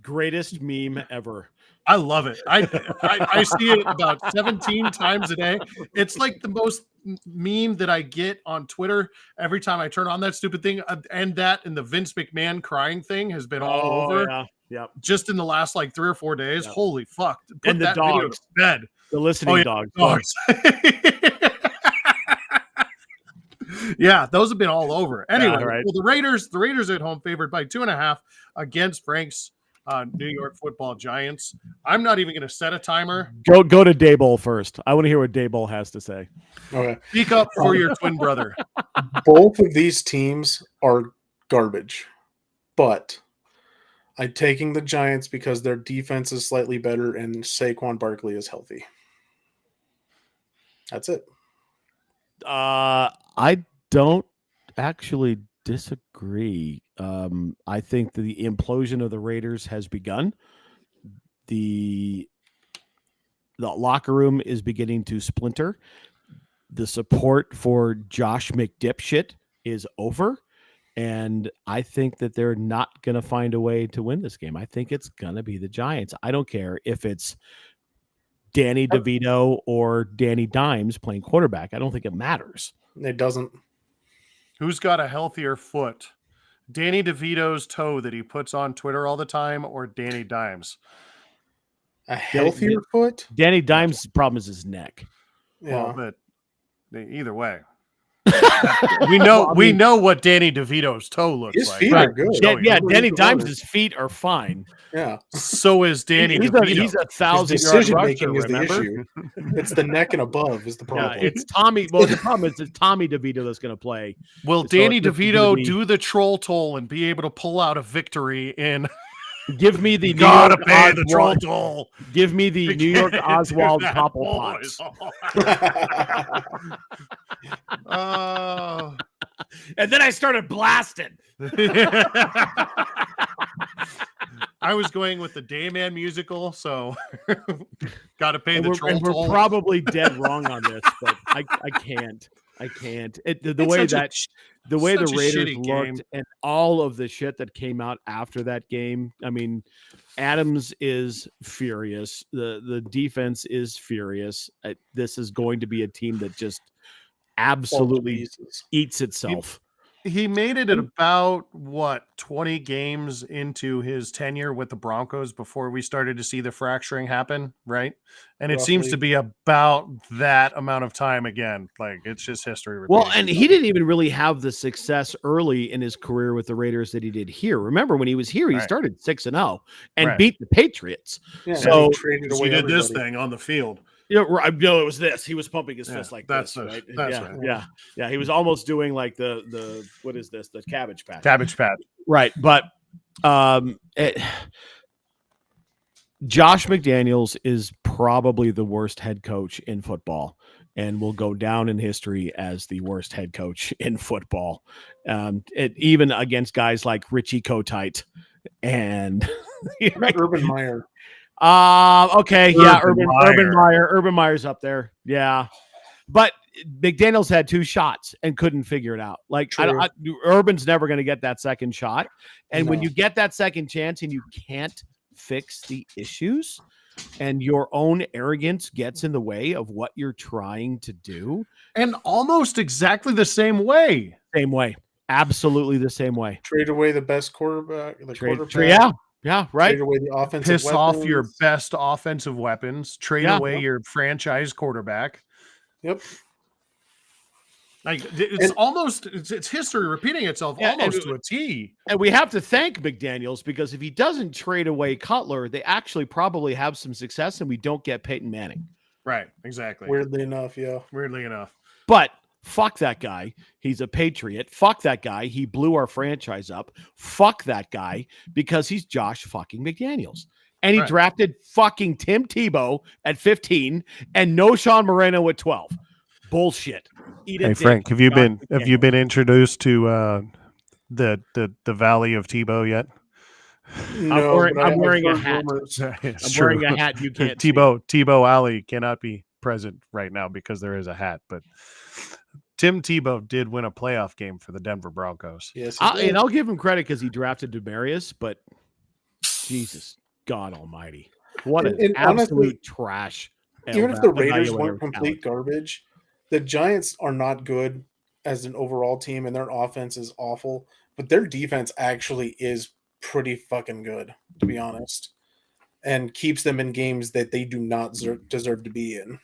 Greatest meme ever. I love it. I see it about 17 times a day. It's like the most meme that I get on Twitter every time I turn on that stupid thing. And the Vince McMahon crying thing has been all over. Yeah. Yep. Just in the last like 3 or 4 days. Yep. Holy fuck. Put and the that dogs. video to bed. The listening dogs. Yeah, those have been all over. Anyway, right. Well, the Raiders at home favored by 2.5 against Frank's New York Football Giants. I'm not even going to set a timer. Go to Daboll first. I want to hear what Daboll has to say. Okay. Speak up for your twin brother. Both of these teams are garbage, but I'm taking the Giants because their defense is slightly better and Saquon Barkley is healthy. That's it. I don't actually disagree. I think the implosion of the Raiders has begun. The locker room is beginning to splinter. The support for Josh McDipshit is over. And I think that they're not going to find a way to win this game. I think it's going to be the Giants. I don't care if it's Danny DeVito or Danny Dimes playing quarterback. I don't think it matters. It doesn't. Who's got a healthier foot? Danny DeVito's toe that he puts on Twitter all the time, or Danny Dimes? A healthier foot? Danny Dimes' problem is his neck. Yeah. Well, but either way. we know what Danny DeVito's toe looks his like. feet are good. Danny Dimes' feet are fine. Yeah. So is Danny DeVito. He's a 1,000-yard decision rusher, making is the remember? issue. It's the neck and above is the problem. Yeah, it's Tommy. Well, the problem is it's Tommy DeVito that's going to play. Will So Danny it's DeVito do the troll toll and be able to pull out a victory in? Give me the Gotta pay the troll toll. Give me the New York Oswald couple pots. And then I started blasting. I was going with the Dayman musical, so got to pay the troll and we're toll. probably dead wrong on this, but I can't. The way the Raiders looked and all of the shit that came out after that game. I mean, Adams is furious. The defense is furious. This is going to be a team that just absolutely eats itself. He made it at about 20 games into his tenure with the Broncos before we started to see the fracturing happen, right? And it seems to be about that amount of time again. Like, it's just history repeating. Well, and he didn't even really have the success early in his career with the Raiders that he did here. Remember, when he was here, he started 6-0 and beat the Patriots. Yeah, so he did this thing on the field. No, it was this. He was pumping his fist like that's this, the- right? that's yeah, right. yeah. He was almost doing like the what is this? The Cabbage Patch. Cabbage Patch. Right, but Josh McDaniels is probably the worst head coach in football and will go down in history as the worst head coach in football. Even against guys like Richie Kotite and Urban Meyer. Okay, yeah, Urban Meyer's up there. Yeah. But McDaniels had 2 shots and couldn't figure it out. Like Urban's never going to get that second shot. And when you get that second chance and you can't fix the issues and your own arrogance gets in the way of what you're trying to do. And almost exactly the same way. Same way. Absolutely the same way. Trade away the best quarterback. Yeah, right. Trade away the offensive Piss weapons. off your best offensive weapons. Trade away your franchise quarterback. Yep. Like it's history repeating itself almost to a T. And we have to thank McDaniels because if he doesn't trade away Cutler, they actually probably have some success and we don't get Peyton Manning. Right, exactly. Weirdly enough, yeah. Weirdly enough. But fuck that guy. He's a Patriot. Fuck that guy. He blew our franchise up. Fuck that guy because he's Josh fucking McDaniels. And he drafted fucking Tim Tebow at 15 and no Sean Moreno at 12. Bullshit. Hey Frank, have you been introduced to the Valley of Tebow yet? No, I'm wearing a hat. I'm wearing a hat you can't see. Tebow Alley cannot be present right now because there is a hat, but Tim Tebow did win a playoff game for the Denver Broncos. Yes, and I'll give him credit because he drafted Demarius, but Jesus God Almighty, what an absolute trash! Even if the Raiders weren't complete garbage, the Giants are not good as an overall team, and their offense is awful. But their defense actually is pretty fucking good, to be honest, and keeps them in games that they do not deserve to be in.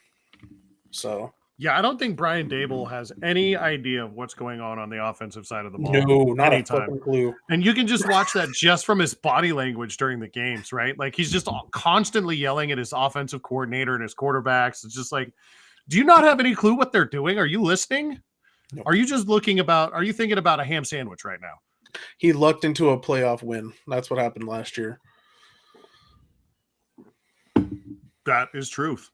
So. Yeah, I don't think Brian Dable has any idea of what's going on the offensive side of the ball. No, not a fucking clue. And you can just watch that just from his body language during the games, right? Like he's just constantly yelling at his offensive coordinator and his quarterbacks. It's just like, do you not have any clue what they're doing? Are you listening? No. Are you thinking about a ham sandwich right now? He lucked into a playoff win. That's what happened last year. That is truth.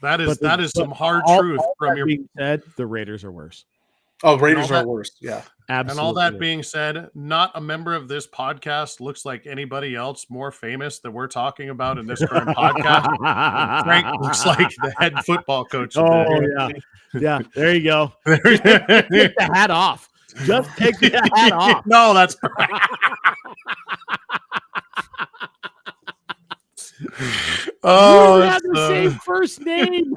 That is some hard truth from your being said. The Raiders are worse. Oh, Raiders are worse. Yeah, absolutely. And all that being said, not a member of this podcast looks like anybody else more famous that we're talking about in this current podcast. Frank looks like the head football coach. Yeah. There you go. Take the hat off. Just take the hat off. No, that's. Oh, you have the same first name.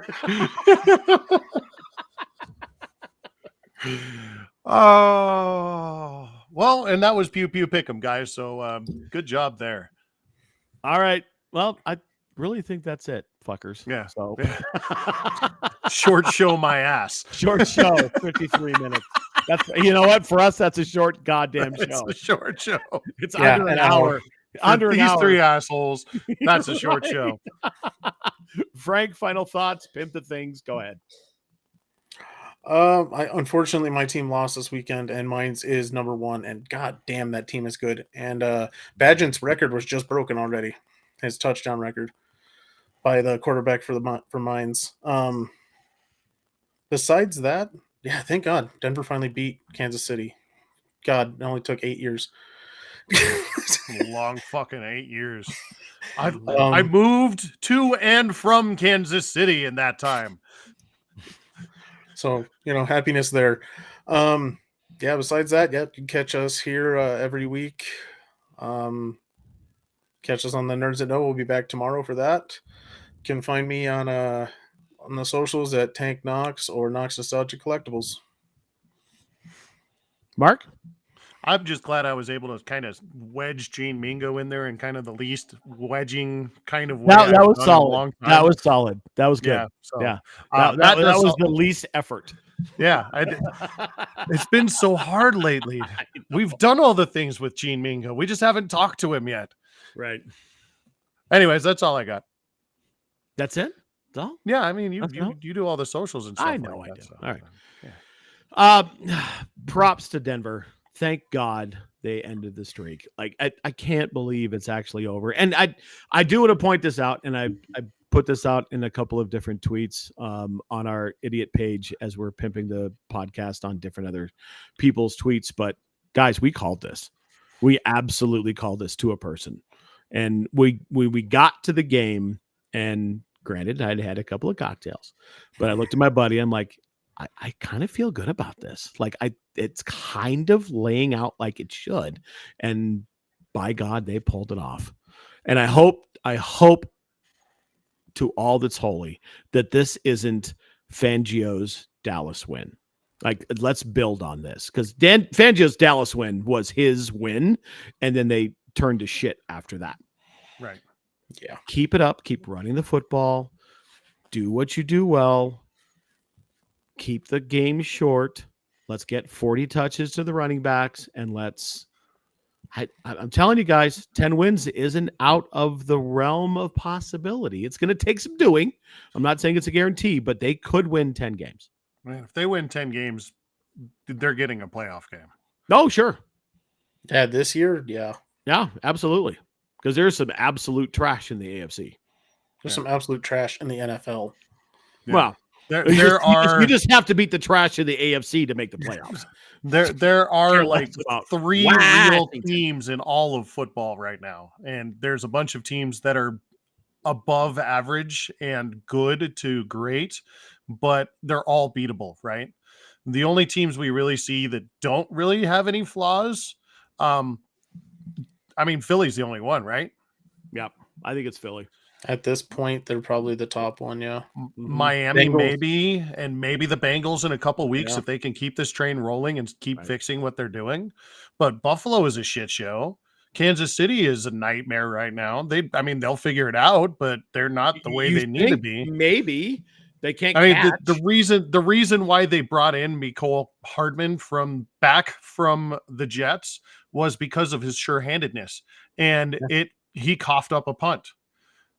Oh, well, and that was Pew Pew Pick'em, guys. So good job there. All right. Well, I really think that's it, fuckers. Yeah. So short show my ass. Short show, 53 minutes. That's, you know what? For us, that's a short goddamn show. It's a short show. It's under an hour. Under these three assholes, that's a short show. Frank, final thoughts. Pimp the things. Go ahead. Unfortunately, my team lost this weekend, and mine's is number 1. And god damn, that team is good. And Badgent's record was just broken already. His touchdown record by the quarterback for Mines. Besides that, yeah, thank God, Denver finally beat Kansas City. God, it only took 8 years. Long fucking 8 years. I moved to and from Kansas City in that time. So, happiness there. Yeah, besides that, you can catch us here every week. Catch us on the Nerds That Know. We'll be back tomorrow for that. You can find me on the socials at Tank Knox or Knox Nostalgia Collectibles. Mark? I'm just glad I was able to kind of wedge Gene Mingo in there in kind of the least wedging kind of way. That was solid. That was solid. That was good. Yeah. That was the least effort. Yeah. It's been so hard lately. We've done all the things with Gene Mingo. We just haven't talked to him yet. Right. Anyways, that's all I got. That's it? So Yeah, I mean, Nothing else? you do all the socials and stuff I know like I that. do. So, All right. yeah. Props to Denver. Thank God they ended the streak. Like I can't believe it's actually over. And I do want to point this out, and I put this out in a couple of different tweets on our idiot page as we're pimping the podcast on different other people's tweets. But guys, we called this. We absolutely called this to a person. And we got to the game, and granted, I'd had a couple of cocktails, but I looked at my buddy. I'm like, I kind of feel good about this. Like it's kind of laying out like it should. And by God, they pulled it off. And I hope to all that's holy that this isn't Fangio's Dallas win. Like, let's build on this, because Fangio's Dallas win was his win, and then they turned to shit after that. Right. Yeah. Keep it up. Keep running the football. Do what you do well. Keep the game short. Let's get 40 touches to the running backs, and I'm telling you guys, 10 wins isn't out of the realm of possibility. It's going to take some doing. I'm not saying it's a guarantee, but they could win 10 games. Man, if they win 10 games, they're getting a playoff game. Oh, sure. Yeah, this year, yeah. Yeah, absolutely. Because there's some absolute trash in the AFC. There's some absolute trash in the NFL. Yeah. Well, you just have to beat the trash in the AFC to make the playoffs. There are like about 3 real teams in all of football right now, and there's a bunch of teams that are above average and good to great, but they're all beatable, right? The only teams we really see that don't really have any flaws, I mean, Philly's the only one, right? Yep, I think it's Philly. At this point, they're probably the top one, yeah. Miami, Bengals. maybe, and maybe the Bengals in a couple weeks if they can keep this train rolling and keep fixing what they're doing. But Buffalo is a shit show. Kansas City is a nightmare right now. They'll figure it out, but they're not the way they need to be. Maybe they can't. I mean, the reason why they brought in Mecole Hardman back from the Jets was because of his sure-handedness, and he coughed up a punt.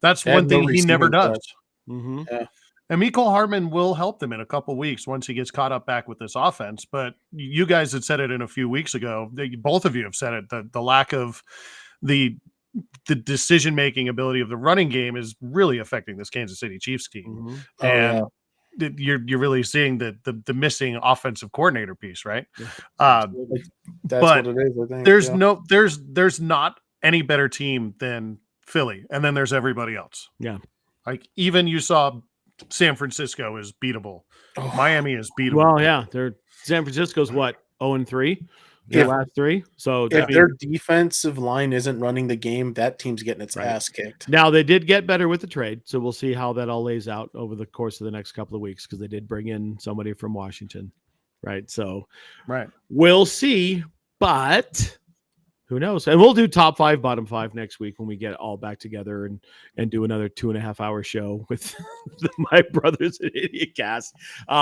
That's one thing he never does. Mm-hmm. Yeah. And Mecole Hardman will help them in a couple weeks once he gets caught up back with this offense. But you guys had said it in a few weeks ago. Both of you have said it. The lack of the decision-making ability of the running game is really affecting this Kansas City Chiefs team. Mm-hmm. You're really seeing the missing offensive coordinator piece, right? That's what it is, I think. There's not any better team than Philly, and then there's everybody else. Yeah. Like, even you saw San Francisco is beatable. Miami is beatable. Well, yeah, San Francisco's what, 0-3? Their last 3. So if their defensive line isn't running the game, that team's getting its ass kicked. Now they did get better with the trade, so we'll see how that all lays out over the course of the next couple of weeks, because they did bring in somebody from Washington, right? So we'll see, but who knows? And we'll do top 5, bottom 5 next week when we get all back together and do another 2.5-hour show with my brothers in Idiot Cast.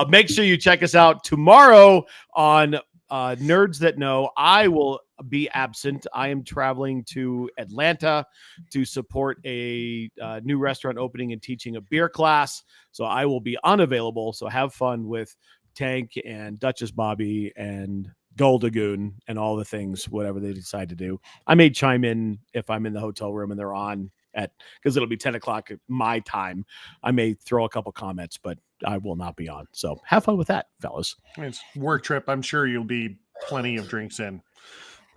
Make sure you check us out tomorrow on Nerds That Know. I will be absent. I am traveling to Atlanta to support a new restaurant opening and teaching a beer class. So I will be unavailable. So have fun with Tank and Duchess Bobby and Goldagoon and all the things, whatever they decide to do. I may chime in if I'm in the hotel room and they're on because it'll be 10 o'clock my time. I may throw a couple comments, but I will not be on. So have fun with that, fellas. It's work trip. I'm sure you'll be plenty of drinks in.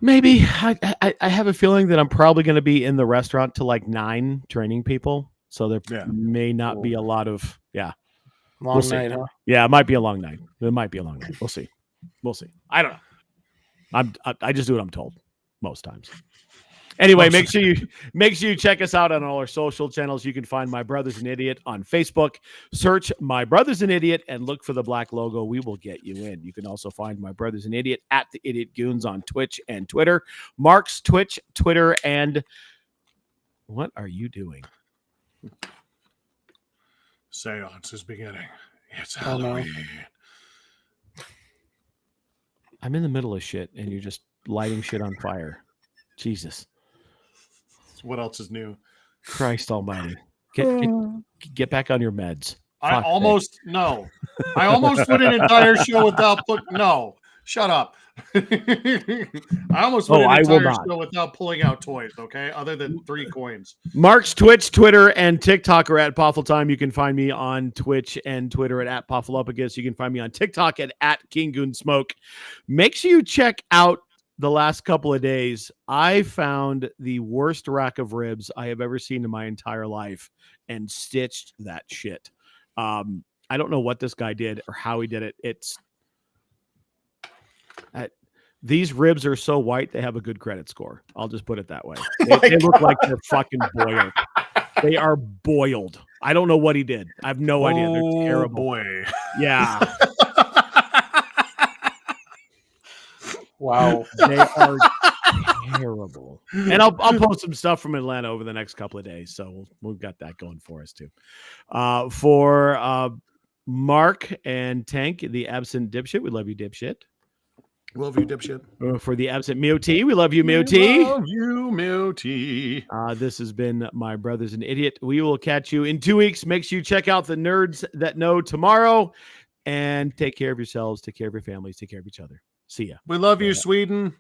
Maybe. I have a feeling that I'm probably going to be in the restaurant till like 9 training people. So there may not be a lot of, long night, huh? Yeah, it might be a long night. It might be a long night. We'll see. I don't know. I just do what I'm told most times. Anyway, make sure you check us out on all our social channels. You can find My Brother's an Idiot on Facebook. Search My Brother's an Idiot and look for the black logo. We will get you in. You can also find My Brother's an Idiot at the Idiot Goons on Twitch and Twitter. Mark's Twitch, Twitter, and what are you doing? Seance is beginning. It's Halloween. I'm in the middle of shit and you're just lighting shit on fire. Jesus. What else is new? Christ almighty. Get back on your meds. I almost did an entire show without shut up. I almost went an entire show without pulling out toys, okay? Other than 3 coins. Mark's Twitch, Twitter, and TikTok are at Poffletime. You can find me on Twitch and Twitter at Poffleophagus. You can find me on TikTok at King Goon Smoke. Make sure you check out the last couple of days. I found the worst rack of ribs I have ever seen in my entire life and stitched that shit. I don't know what this guy did or how he did it. These ribs are so white, they have a good credit score. I'll just put it that way. They look like they're fucking boiled. They are boiled. I don't know what he did. I have no idea. They're terrible. Boy. Yeah. Wow. They are terrible. And I'll post some stuff from Atlanta over the next couple of days. So we've got that going for us too. For Mark and Tank, the absent dipshit, we love you, dipshit. Love you, dipshit. For the absent Mio T, we love you, Mio T. Love you, Mio T. This has been My Brother's an Idiot. We will catch you in 2 weeks. Make sure you check out the Nerds That Know tomorrow. And take care of yourselves. Take care of your families. Take care of each other. See ya. We love you, Sweden.